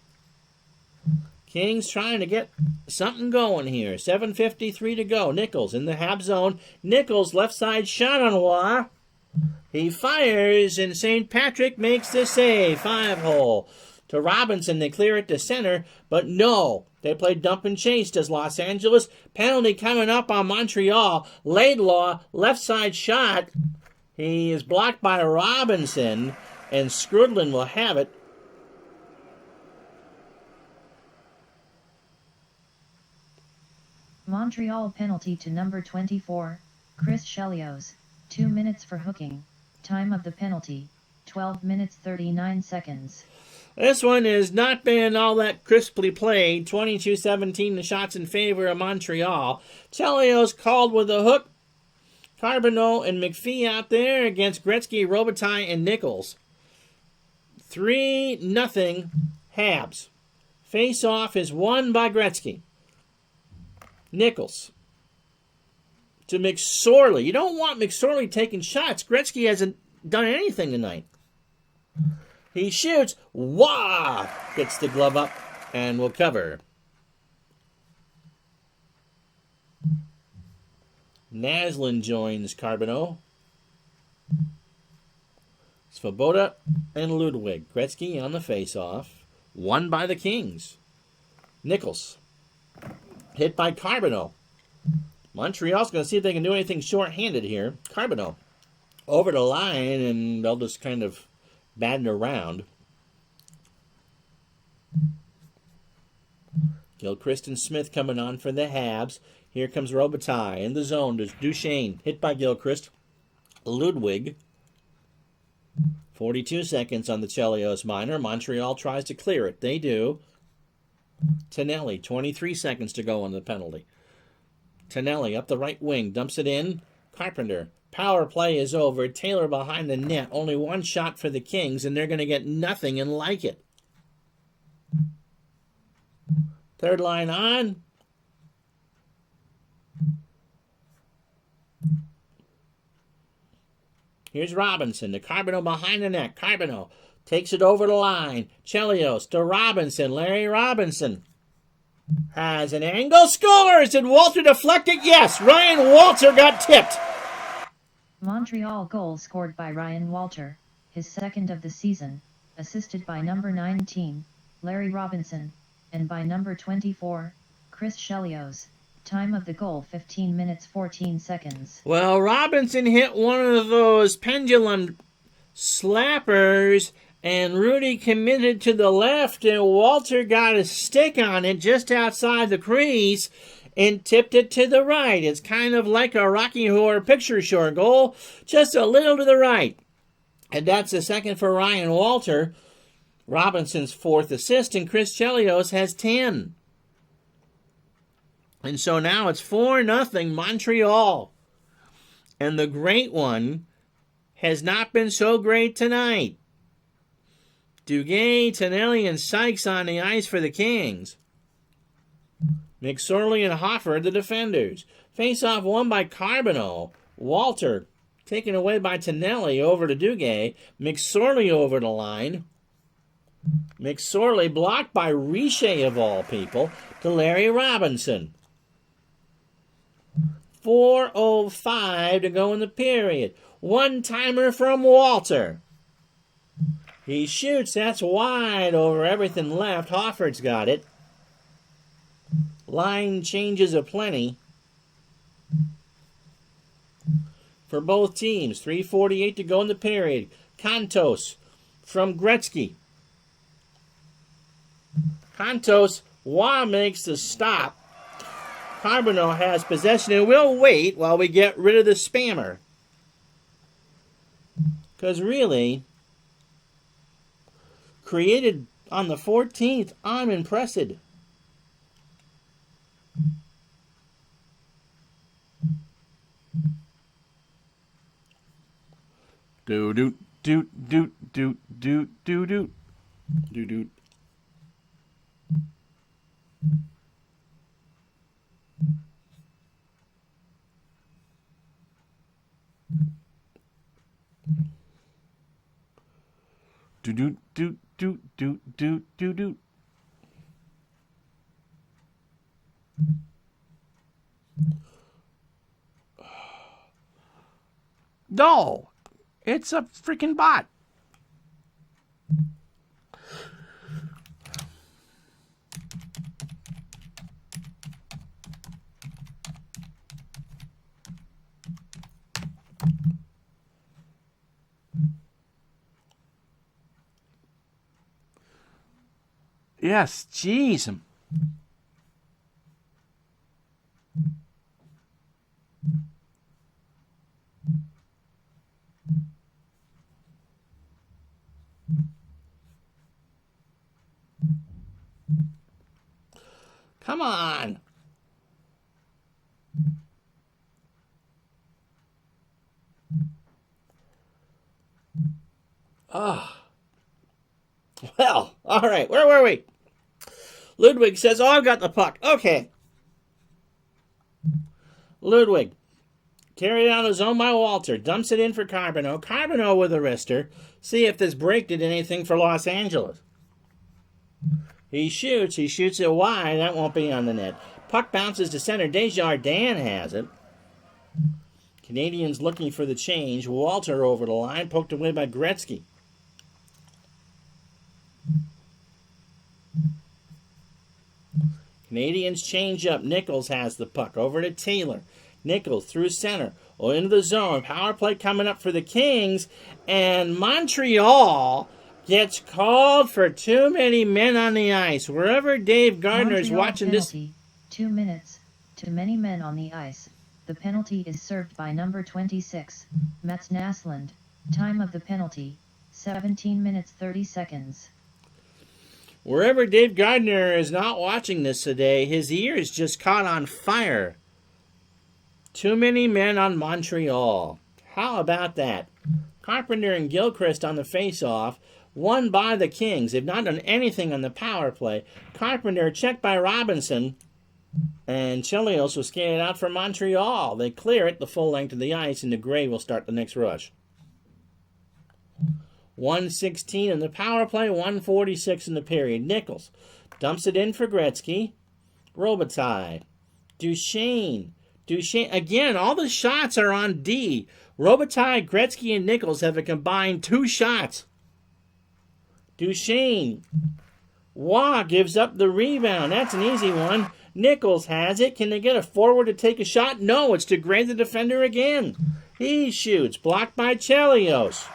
Kings trying to get something going here. 7:53 to go. Nichols in the Habs zone. Nichols left side shot on Waugh. He fires, and St. Patrick makes the save. 5-hole. To Robinson, they clear it to center, but no. They play dump and chase. Does Los Angeles? Penalty coming up on Montreal. Laidlaw, left side shot. He is blocked by Robinson, and Skrudland will have it. Montreal penalty to number 24, Chris Chelios, 2 minutes for hooking. Time of the penalty, 12 minutes 39 seconds. This one has not been all that crisply played. 22-17, the shots in favor of Montreal. Chelios called with a hook. Carbonneau and McPhee out there against Gretzky, Robitaille, and Nichols. 3-0 Habs. Face-off is won by Gretzky. Nichols to McSorley. You don't want McSorley taking shots. Gretzky hasn't done anything tonight. He shoots. Wah! Gets the glove up and will cover. Naslin joins Carbonneau. Svoboda and Ludwig. Gretzky on the face-off. Won by the Kings. Nichols. Hit by Carbonneau. Montreal's going to see if they can do anything short-handed here. Carbonneau over the line, and they'll just kind of batten around. Gilchrist and Smith coming on for the Habs. Here comes Robitaille in the zone. There's Duchesne. Hit by Gilchrist. Ludwig. 42 seconds on the Chelios minor. Montreal tries to clear it. They do. Tonelli, 23 seconds to go on the penalty. Tonelli up the right wing, dumps it in. Carpenter. Power play is over. Taylor behind the net. Only one shot for the Kings, and they're going to get nothing and like it. Third line on. Here's Robinson. To Carbonneau behind the net. Carbonneau takes it over the line. Chelios to Robinson. Larry Robinson has an angle. Scores! Did Walter deflect it? Yes. Ryan Walter got tipped. Montreal goal scored by Ryan Walter, his second of the season, assisted by number 19, Larry Robinson, and by number 24, Chris Chelios. Time of the goal 15 minutes 14 seconds. Well, Robinson hit one of those pendulum slappers, and Rudy committed to the left, and Walter got a stick on it just outside the crease and tipped it to the right. It's kind of like a Rocky Horror Picture Show goal, just a little to the right. And that's the second for Ryan Walter. Robinson's fourth assist, and Chris Chelios has 10. And so now it's 4-0 Montreal. And the great one has not been so great tonight. Duguay, Tonelli, and Sykes on the ice for the Kings. McSorley and Hoffer, the defenders. Face-off won by Carbonneau. Walter taken away by Tonelli over to Duguay. McSorley over the line. McSorley blocked by Richer of all people to Larry Robinson. 4:05 to go in the period. One-timer from Walter. He shoots. That's wide over everything left. Hofford's got it. Line changes aplenty for both teams. 3:48 to go in the period. Contos from Gretzky. Contos, Wah makes the stop. Carbonneau has possession, and we'll wait while we get rid of the spammer. Because really, created on the 14th, I'm impressed. Do do do do do do do do do do. Do do do do do do do do. No, it's a freaking bot. Yes, jeez. Come on. Oh. Well, all right. Where were we? Ludwig says, oh, I've got the puck. Okay. Ludwig. Carried out of zone by Walter. Dumps it in for Carbonneau. Carbonneau with a wrister. See if this break did anything for Los Angeles. He shoots. He shoots it wide. That won't be on the net. Puck bounces to center. Desjardins has it. Canadiens looking for the change. Walter over the line. Poked away by Gretzky. Canadiens change up. Nichols has the puck. Over to Taylor. Nichols through center. Into the zone. Power play coming up for the Kings. And Montreal gets called for too many men on the ice. Wherever Dave Gardner is watching penalty, 2 minutes. Too many men on the ice. The penalty is served by number 26, Mats Naslund. Time of the penalty, 17 minutes 30 seconds. Wherever Dave Gardner is not watching this today, his ears just caught on fire. Too many men on Montreal. How about that? Carpenter and Gilchrist on the face-off. Won by the Kings. They've not done anything on the power play. Carpenter checked by Robinson. And Chelios was skated out for Montreal. They clear it the full length of the ice, and the Gray will start the next rush. 1:16 in the power play, 1:46 in the period. Nichols dumps it in for Gretzky. Robitaille. Duchesne. Again, all the shots are on D. Robitaille, Gretzky, and Nichols have a combined 2 shots. Duchesne. Waugh gives up the rebound. That's an easy one. Nichols has it. Can they get a forward to take a shot? No, it's to Gray, the defender, again. He shoots. Blocked by Chelios.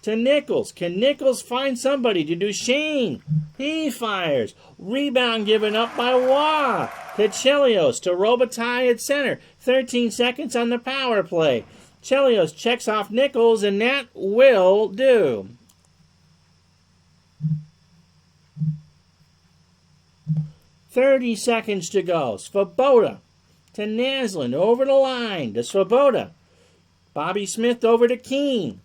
To Nichols. Can Nichols find somebody to Duchesne? He fires. Rebound given up by Waugh. To Chelios. To Robitaille at center. 13 seconds on the power play. Chelios checks off Nichols, and that will do. 30 seconds to go. Svoboda to Naslund. Over the line to Svoboda. Bobby Smith over to Keane.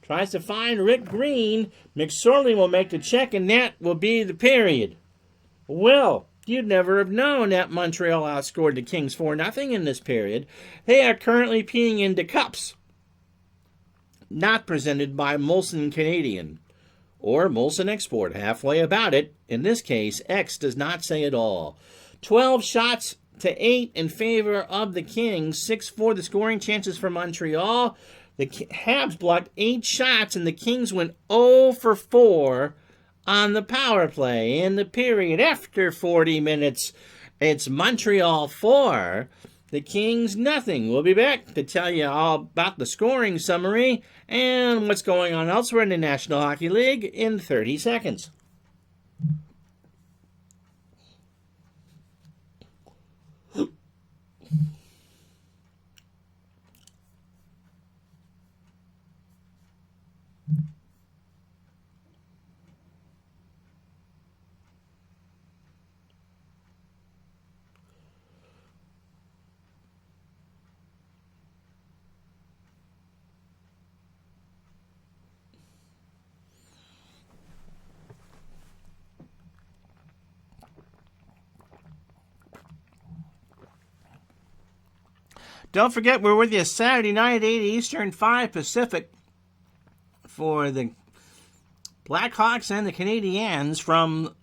Tries to find Rick Green. McSorley will make the check, and that will be the period. Well, you'd never have known that Montreal outscored the Kings 4-0 in this period. They are currently peeing into cups. Not presented by Molson Canadian. Or Molson Export, halfway about it. In this case, X does not say it all. 12 shots to 8 in favor of the Kings. 6-4 the scoring chances for Montreal. The Habs blocked 8 shots, and the Kings went 0 for 4 on the power play. In the period after 40 minutes, it's Montreal 4, the Kings nothing. We'll be back to tell you all about the scoring summary and what's going on elsewhere in the National Hockey League in 30 seconds. Don't forget, we're with you Saturday night, 8 Eastern, 5 Pacific, for the Blackhawks and the Canadiens from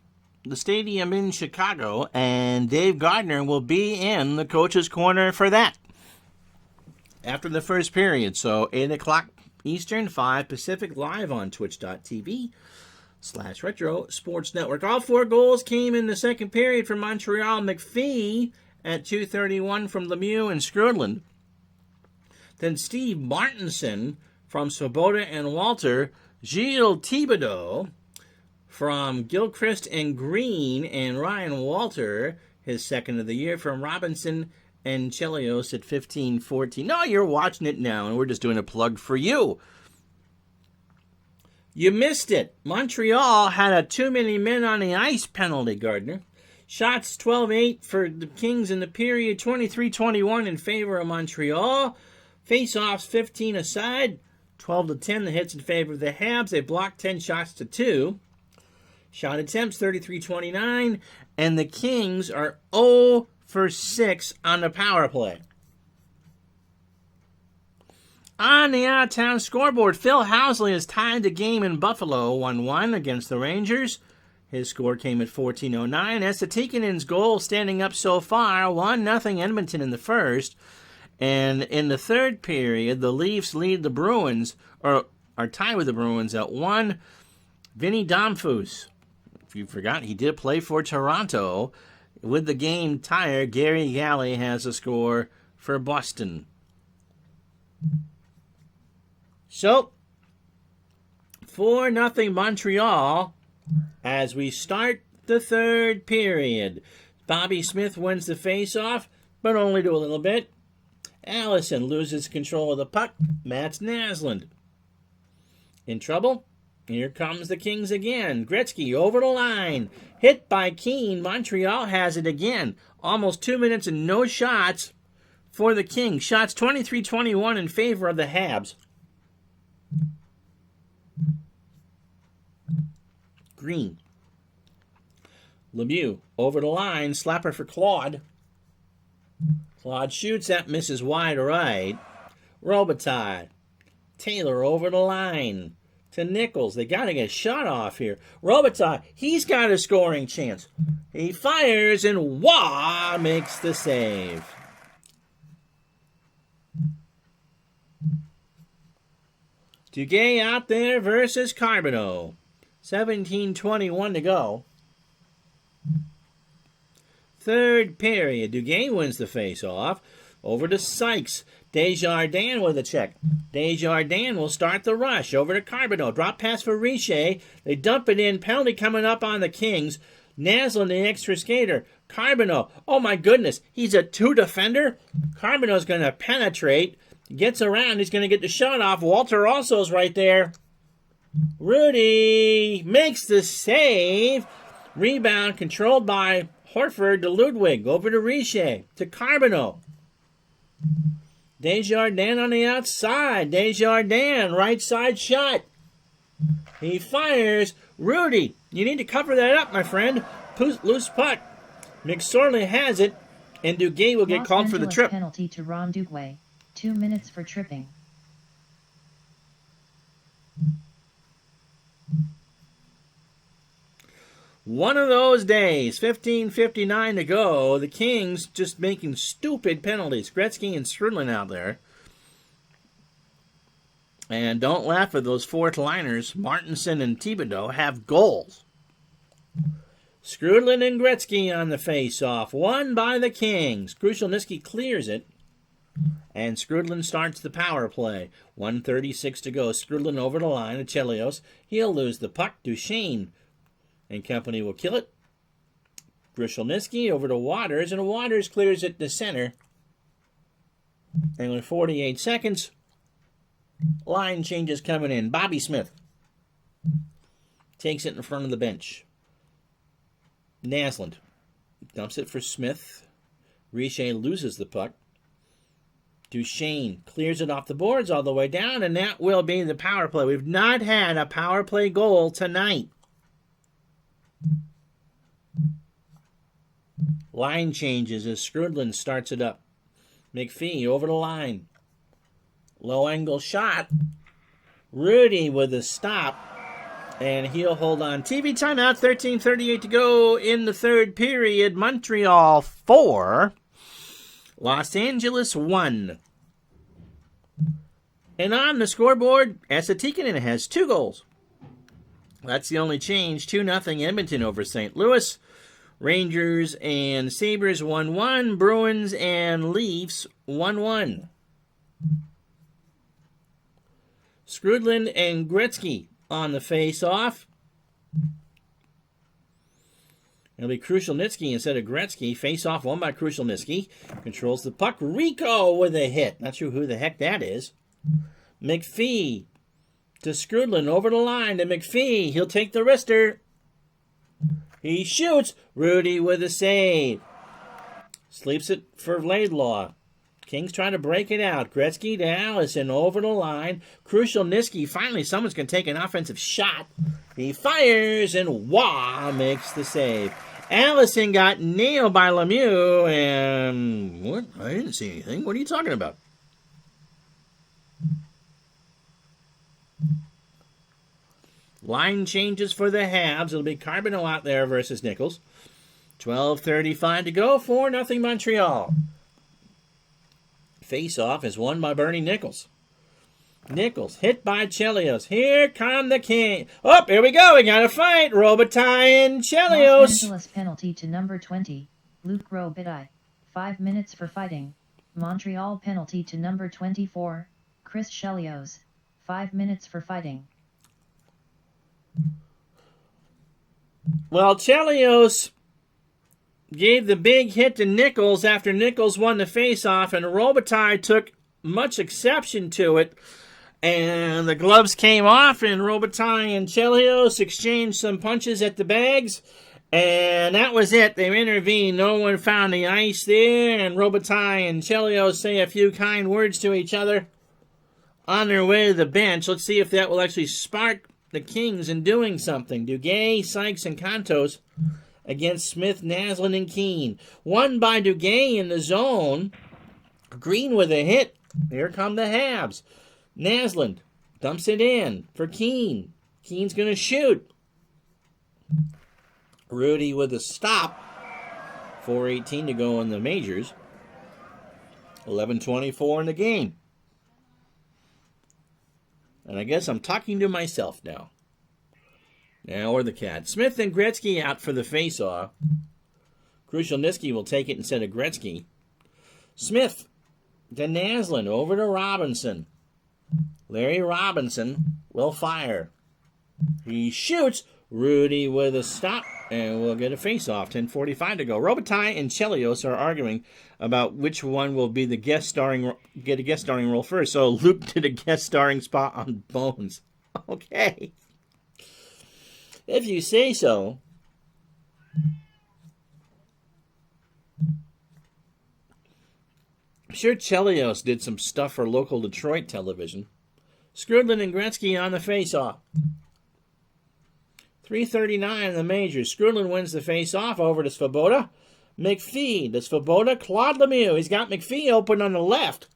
the stadium in Chicago, and Dave Gardner will be in the coach's corner for that after the first period. So 8 o'clock Eastern, 5 Pacific, live on twitch.tv/Retro Sports Network. All 4 goals came in the second period for Montreal. McPhee at 2:31 from Lemieux and Skrudland. Then Steve Martinson from Svoboda and Walter. Gilles Thibodeau from Gilchrist and Green and Ryan Walter. his second of the year from Robinson and Chelios at 15-14. No, you're watching it now, and we're just doing a plug for you. You missed it. Montreal had a too many men on the ice penalty, Gardner. Shots 12-8 for the Kings in the period, 23-21 in favor of Montreal. Face-offs 15 aside, 12-10 the hits in favor of the Habs. They blocked 10 shots to 2. Shot attempts 33-29, and the Kings are 0 for 6 on the power play. On the out-of-town scoreboard, Phil Housley has tied the game in Buffalo 1-1 against the Rangers. His score came at 14:09. Estetikkanen's goal standing up so far, 1-0 Edmonton in the first. And in the third period, the Leafs lead the Bruins, or are tied with the Bruins at 1. Vinny Domfus, if you forgot, he did play for Toronto. With the game tired, Gary Galley has a score for Boston. So, 4-0 Montreal as we start the third period. Bobby Smith wins the face-off, but only to a little bit. Allison loses control of the puck. Mats Naslund in trouble. Here comes the Kings again. Gretzky over the line. Hit by Keane. Montreal has it again. Almost 2 minutes and no shots for the Kings. Shots 23-21 in favor of the Habs. Green. Lemieux over the line. Slapper for Claude. Claude shoots, that misses wide right. Robitaille. Taylor over the line to Nichols. They got to get a shot off here. Robitaille, he's got a scoring chance. He fires, and Waugh makes the save. Duguay out there versus Carbonneau. 17:21 to go. Third period. Duguay wins the face-off. Over to Sykes. Desjardins with a check. Desjardins will start the rush. Over to Carbonneau. Drop pass for Richer. They dump it in. Penalty coming up on the Kings. Naslund, the extra skater. Carbonneau. Oh my goodness. He's a 2 defender. Carbonneau's going to penetrate. Gets around. He's going to get the shot off. Walter Also's right there. Rudy makes the save. Rebound controlled by Horford to Ludwig. Over to Richer. To Carbonneau. Desjardins on the outside. Desjardins, right side shot. He fires. Rudy, you need to cover that up, my friend. Loose puck. McSorley has it, and Duguay will get called for the trip. Penalty to Ron Duguay. 2 minutes for tripping. One of those days, 15:59 to go. The Kings just making stupid penalties. Gretzky and Skrudlin out there. And don't laugh at those fourth liners. Martinson and Thibodeau have goals. Skrudlin and Gretzky on the face-off. Won by the Kings. Krushelnyski clears it. And Skrudlin starts the power play. 1:36 to go. Skrudlin over the line to Chelios. He'll lose the puck. Duchesne and company will kill it. Krushelnyski over to Waters, and Waters clears it to center. And with 48 seconds, line changes coming in. Bobby Smith takes it in front of the bench. Naslund dumps it for Smith. Richer loses the puck. Duchesne clears it off the boards all the way down, and that will be the power play. We've not had a power play goal tonight. Line changes as Skrudlin starts it up. McPhee over the line. Low angle shot. Rudy with a stop. And he'll hold on. TV timeout, 13:38 to go in the third period. Montreal 4. Los Angeles 1. And on the scoreboard, Estetikkanen has 2 goals. That's the only change. 2-0 Edmonton over St. Louis. Rangers and Sabres 1-1. Bruins and Leafs 1-1. Skrudlin and Gretzky on the face-off. It'll be Krushelnyski instead of Gretzky. Face-off won by Krushelnyski. Controls the puck. Rico with a hit. Not sure who the heck that is. McPhee to Skrudland. Over the line to McPhee. He'll take the wrister. He shoots. Rudy with a save. Sleeps it for Laidlaw. Kings trying to break it out. Gretzky to Allison over the line. Krushelnyski. Finally, someone's going to take an offensive shot. He fires, and Waugh makes the save. Allison got nailed by Lemieux, and what? I didn't see anything. What are you talking about? Line changes for the Habs. It'll be Carbonneau out there versus Nichols. 12:35 to go. 4-0 Montreal. Face-off is won by Bernie Nichols. Nichols hit by Chelios. Here come the King. Oh, here we go. We got a fight. Robitaille and Chelios. Los Angeles penalty to number 20, Luc Robitaille. 5 minutes for fighting. Montreal penalty to number 24, Chris Chelios. 5 minutes for fighting. Well, Chelios gave the big hit to Nichols after Nichols won the face-off, and Robitaille took much exception to it. And the gloves came off, and Robitaille and Chelios exchanged some punches at the bags. And that was it. They intervened. No one found the ice there. And Robitaille and Chelios say a few kind words to each other on their way to the bench. Let's see if that will actually spark the Kings in doing something. Duguay, Sykes, and Contos against Smith, Naslund, and Keane. Won by Duguay in the zone. Green with a hit. Here come the Habs. Naslund dumps it in for Keane. Keane's going to shoot. Rudy with a stop. 4:18 to go in the majors. 11:24 in the game. And I guess I'm talking to myself now. Now or the cat. Smith and Gretzky out for the face-off. Krushelnyski will take it instead of Gretzky. Smith to Naslund. Over to Robinson. Larry Robinson will fire. He shoots. Rudy with a stop. And we'll get a face-off. 10:45 to go. Robitaille and Chelios are arguing about which one will be the get a guest starring role first. So Luke did a guest starring spot on Bones. Okay. If you say so. I'm sure Chelios did some stuff for local Detroit television. Skrudland and Gretzky on the face-off. 3:39 in the majors. Skrudland wins the face-off over to Svoboda. McPhee to Svoboda. Claude Lemieux. He's got McPhee open on the left.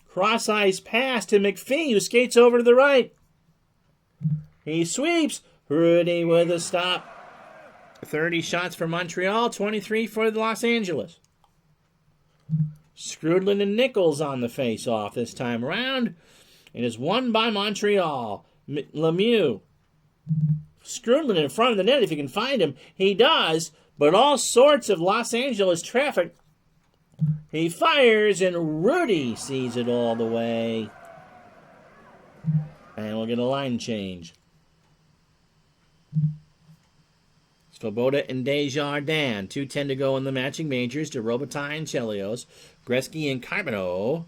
Cross-ice pass to McPhee, who skates over to the right. He sweeps. Rudy with a stop. 30 shots for Montreal, 23 for Los Angeles. Skrudland and Nichols on the face-off this time around. It is won by Montreal. Lemieux. Skrudland in front of the net if you can find him. He does, but all sorts of Los Angeles traffic. He fires, and Rudy sees it all the way. And we'll get a line change. Svoboda and Desjardins. 2:10 to go in the matching majors to Robitaille and Chelios. Gretzky and Carbonneau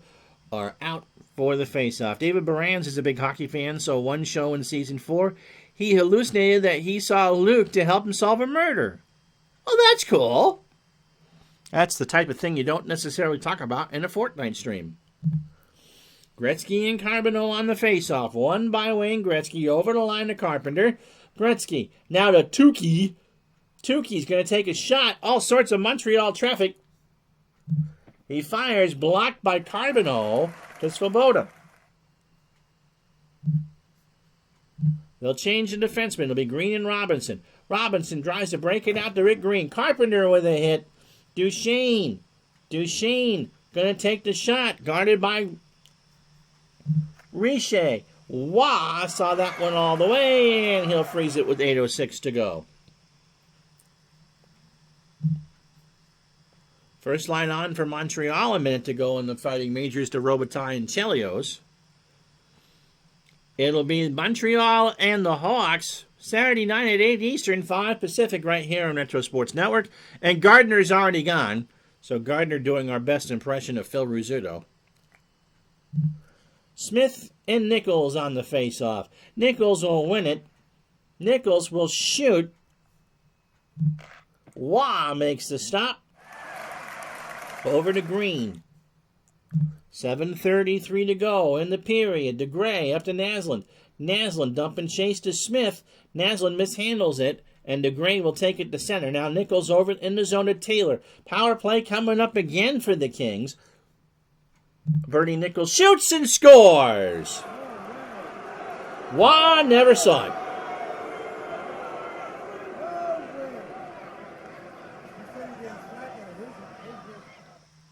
are out for the face-off. David Barans is a big hockey fan, so one show in season 4, he hallucinated that he saw Luke to help him solve a murder. Oh, that's cool. That's the type of thing you don't necessarily talk about in a Fortnite stream. Gretzky and Carbonneau on the face-off. Won by Wayne Gretzky over the line to Carpenter. Gretzky now to Tukey. Tukey's going to take a shot. All sorts of Montreal traffic. He fires, blocked by Carbonneau to Svoboda. They'll change the defenseman. It'll be Green and Robinson. Robinson tries to break it out to Rick Green. Carpenter with a hit. Duchesne. Duchesne going to take the shot. Guarded by Richer. Waugh saw that one all the way, and he'll freeze it with 8:06 to go. First line on for Montreal, a minute to go in the fighting majors to Robitaille and Chelios. It'll be Montreal and the Hawks. Saturday night at 8 Eastern, 5 Pacific, right here on Retro Sports Network. And Gardner's already gone. So Gardner doing our best impression of Phil Rizzuto. Smith and Nichols on the face-off. Nichols will win it. Nichols will shoot. Wah makes the stop. Over to Green. 7:33 to go in the period. DeGray up to Naslund. Naslund dumping chase to Smith. Naslund mishandles it, and DeGray will take it to center. Now Nichols over in the zone to Taylor. Power play coming up again for the Kings. Bernie Nichols shoots and scores. Wah never saw it.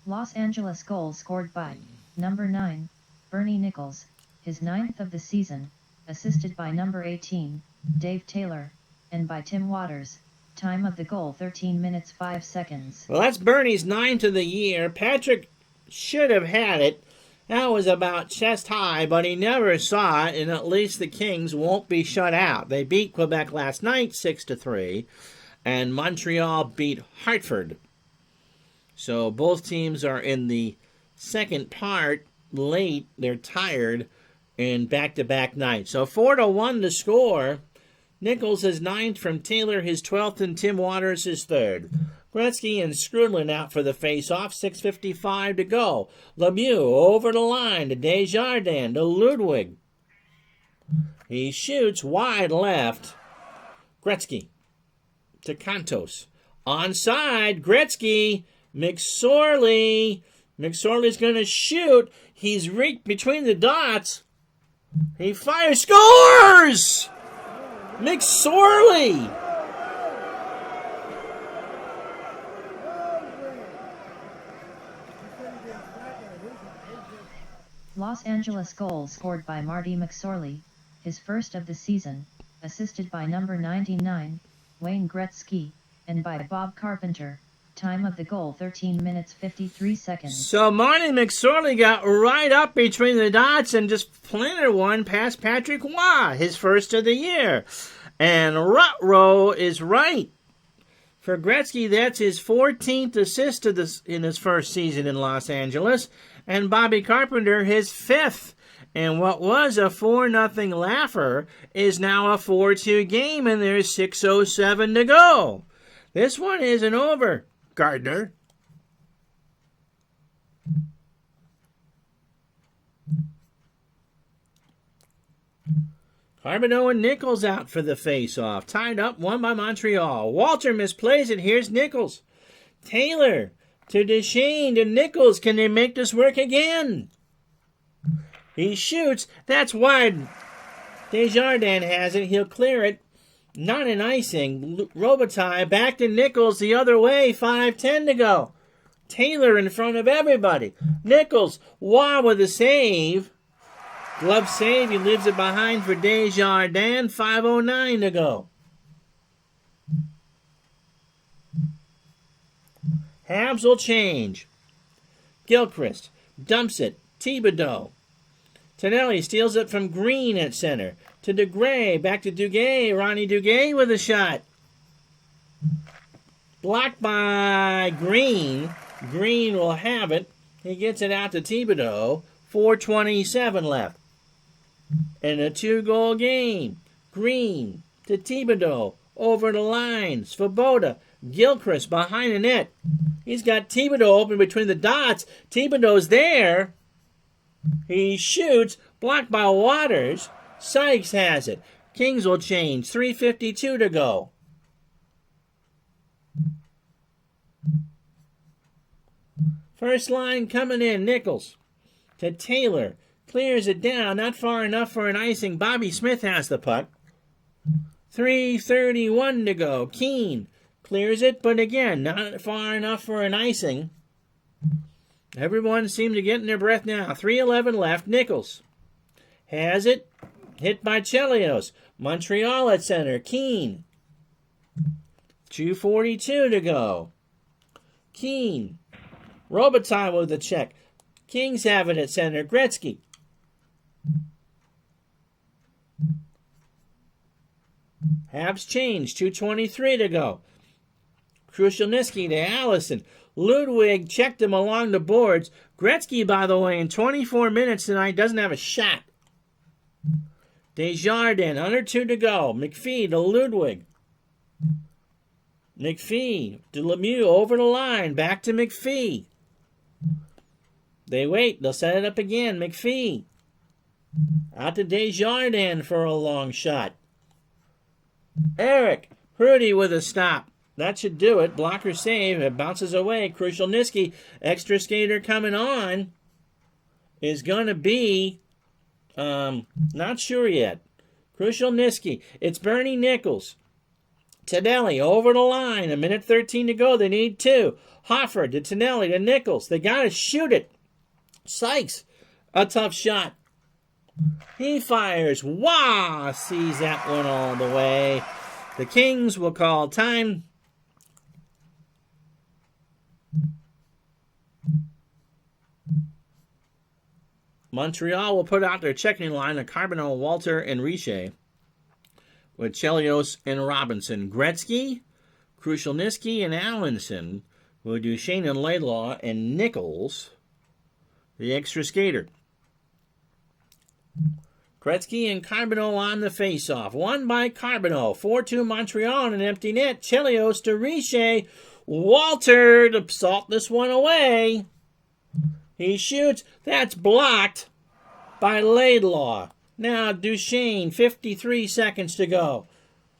Los Angeles goal scored by number 9, Bernie Nichols, his 9th of the season, assisted by number 18, Dave Taylor, and by Tim Waters. Time of the goal 13 minutes 5 seconds. Well, that's Bernie's 9th of the year. Patrick should have had it. That was about chest high, but he never saw it, and at least the Kings won't be shut out. They beat Quebec last night 6-3, and Montreal beat Hartford. So both teams are in the second part late. They're tired in back-to-back nights. So 4-1 to score. Nichols is 9th from Taylor, his 12th, and Tim Waters his 3rd. Gretzky and Skrudlin out for the face-off. 6:55 to go. Lemieux over the line to Desjardins to Ludwig. He shoots wide left. Gretzky to Cantos. Onside, Gretzky. McSorley. McSorley's going to shoot. He's reached between the dots. He fires. Scores! McSorley. Los Angeles goal scored by Marty McSorley, his 1st of the season, assisted by number 99, Wayne Gretzky, and by Bob Carpenter. Time of the goal 13 minutes 53 seconds. So Marty McSorley got right up between the dots and just planted one past Patrick Waugh, his 1st of the year. And Rutrow is right. For Gretzky, that's his 14th assist in his first season in Los Angeles. And Bobby Carpenter, his 5th. And what was a 4-0 laugher is now a 4-2 game, and there's 6:07 to go. This one isn't over, Gardner. Carbonneau and Nichols out for the face-off. Tied up, one by Montreal. Walter misplays it. Here's Nichols. Taylor to Duchesne to Nichols. Can they make this work again? He shoots. That's wide. Desjardins has it. He'll clear it. Not an icing. Robitaille back to Nichols the other way. 5:10 to go. Taylor in front of everybody. Nichols. Wow with a save. Glove save. He leaves it behind for Desjardins. 5:09 to go. Habs will change. Gilchrist dumps it. Thibodeau. Tonelli steals it from Green at center. To DeGray. Back to Duguay. Ronnie Duguay with a shot. Blocked by Green. Green will have it. He gets it out to Thibodeau. 4:27 left. And a 2-goal game. Green to Thibodeau. Over the line. Svoboda. Gilchrist behind the net. He's got Thibodeau open between the dots. Thibodeau's there. He shoots. Blocked by Waters. Sykes has it. Kings will change. 3:52 to go. First line coming in. Nichols to Taylor. Clears it down. Not far enough for an icing. Bobby Smith has the puck. 3:31 to go. Keane clears it, but again, not far enough for an icing. Everyone seems to get in their breath now. 3:11 left. Nichols has it. Hit by Chelios. Montreal at center. Keane. 2:42 to go. Keane. Robitaille with the check. Kings have it at center. Gretzky. Habs change. 2:23 to go. Krushelnyski to Allison. Ludwig checked him along the boards. Gretzky, by the way, in 24 minutes tonight doesn't have a shot. Desjardins, under 2 to go. McPhee to Ludwig. McPhee to Lemieux over the line. Back to McPhee. They wait. They'll set it up again. McPhee. Out to Desjardins for a long shot. Eric Hrudey with a stop. That should do it. Blocker save. It bounces away. Krushelnyski, extra skater coming on, is going to be, not sure yet. Krushelnyski. It's Bernie Nichols. Tonelli over the line. 1:13 to go. They need 2. Hoffer to Tonelli to Nichols. They got to shoot it. Sykes, a tough shot. He fires. Wah! Sees that one all the way. The Kings will call time. Montreal will put out their checking line of Carbonneau, Walter, and Richer, with Chelios and Robinson. Gretzky, Krushelnyski, and Allenson will do Shane and Laidlaw, and Nichols, the extra skater. Gretzky and Carbonneau on the face-off. Won by Carbonneau. 4-2 Montreal on an empty net. Chelios to Richer. Walter to salt this one away. He shoots. That's blocked by Laidlaw. Now Duchesne, 53 seconds to go.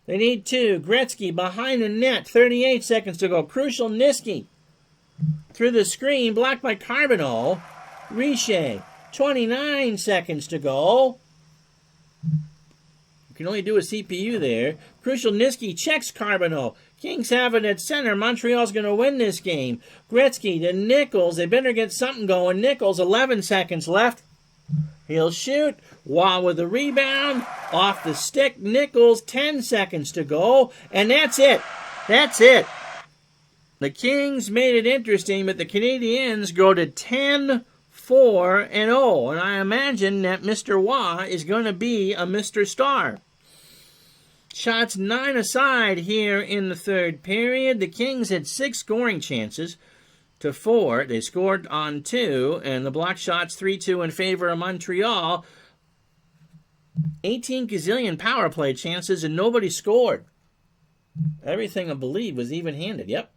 They need 2. Gretzky behind the net, 38 seconds to go. Krushelnyski through the screen, blocked by Carbonneau. Richer, 29 seconds to go. You can only do a CPU there. Krushelnyski checks Carbonneau. Kings have it at center. Montreal's going to win this game. Gretzky to Nichols. They better get something going. Nichols, 11 seconds left. He'll shoot. Waugh with the rebound. Off the stick. Nichols, 10 seconds to go. And that's it. That's it. The Kings made it interesting, but the Canadiens go to 10-4-0. And I imagine that Mr. Waugh is going to be a Mr. Star. Shots 9 aside here in the third period. The Kings had 6 scoring chances to 4. They scored on 2, and the block shots 3-2 in favor of Montreal. 18 gazillion power play chances, and nobody scored. Everything, I believe, was even-handed. Yep.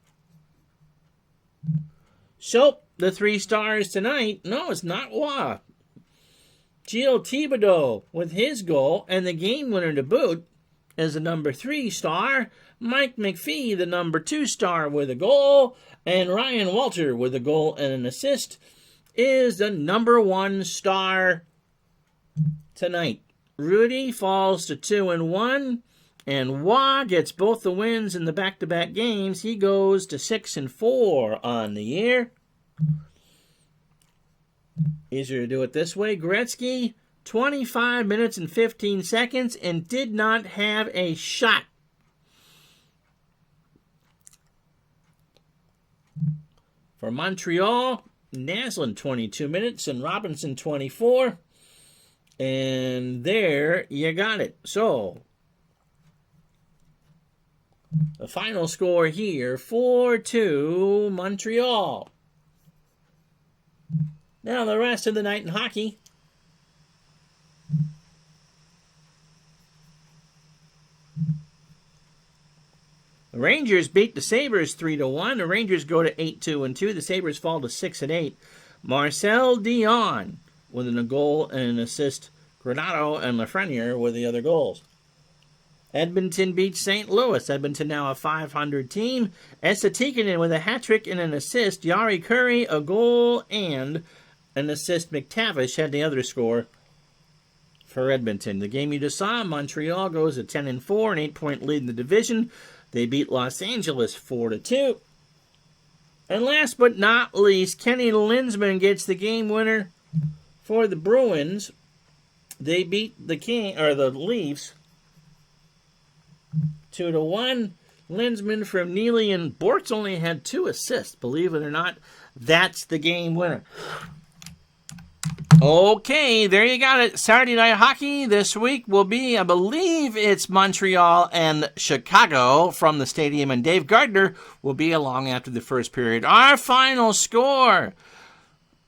So, the 3 stars tonight, no, it's not Waugh. Gilles Thibodeau with his goal, and the game winner to boot is the number 3 star. Mike McPhee, the number 2 star with a goal. And Ryan Walter with a goal and an assist is the number 1 star tonight. Rudy falls to 2-1. And Waugh gets both the wins in the back-to-back games. He goes to 6-4 on the year. Easier to do it this way. Gretzky, 25 minutes and 15 seconds, and did not have a shot. For Montreal, Naslund 22 minutes and Robinson 24. And there you got it. So, the final score here, 4-2 Montreal. Now the rest of the night in hockey. The Rangers beat the Sabres 3-1. The Rangers go to 8-2-2. The Sabres fall to 6-8. Marcel Dion with a goal and an assist. Granato and Lafreniere with the other goals. Edmonton beats St. Louis. Edmonton now a .500 team. Esa Tikkanen with a hat-trick and an assist. Jari Kurri, a goal and an assist. McTavish had the other score for Edmonton. The game you just saw, Montreal goes to 10-4, an 8-point lead in the division. They beat Los Angeles 4-2. And last but not least, Kenny Linsman gets the game winner for the Bruins. They beat the Leafs 2-1. Linsman from Neely, and Bortz only had 2 assists. Believe it or not, that's the game winner. Okay, there you got it. Saturday Night Hockey this week will be, I believe it's Montreal and Chicago from the stadium, and Dave Gardner will be along after the first period. Our final score,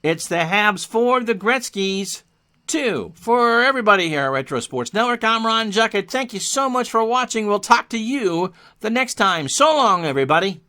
it's the Habs 4, the Gretzky's 2. For everybody here at Retro Sports Network, I'm Ron Juckett. Thank you so much for watching. We'll talk to you the next time. So long, everybody.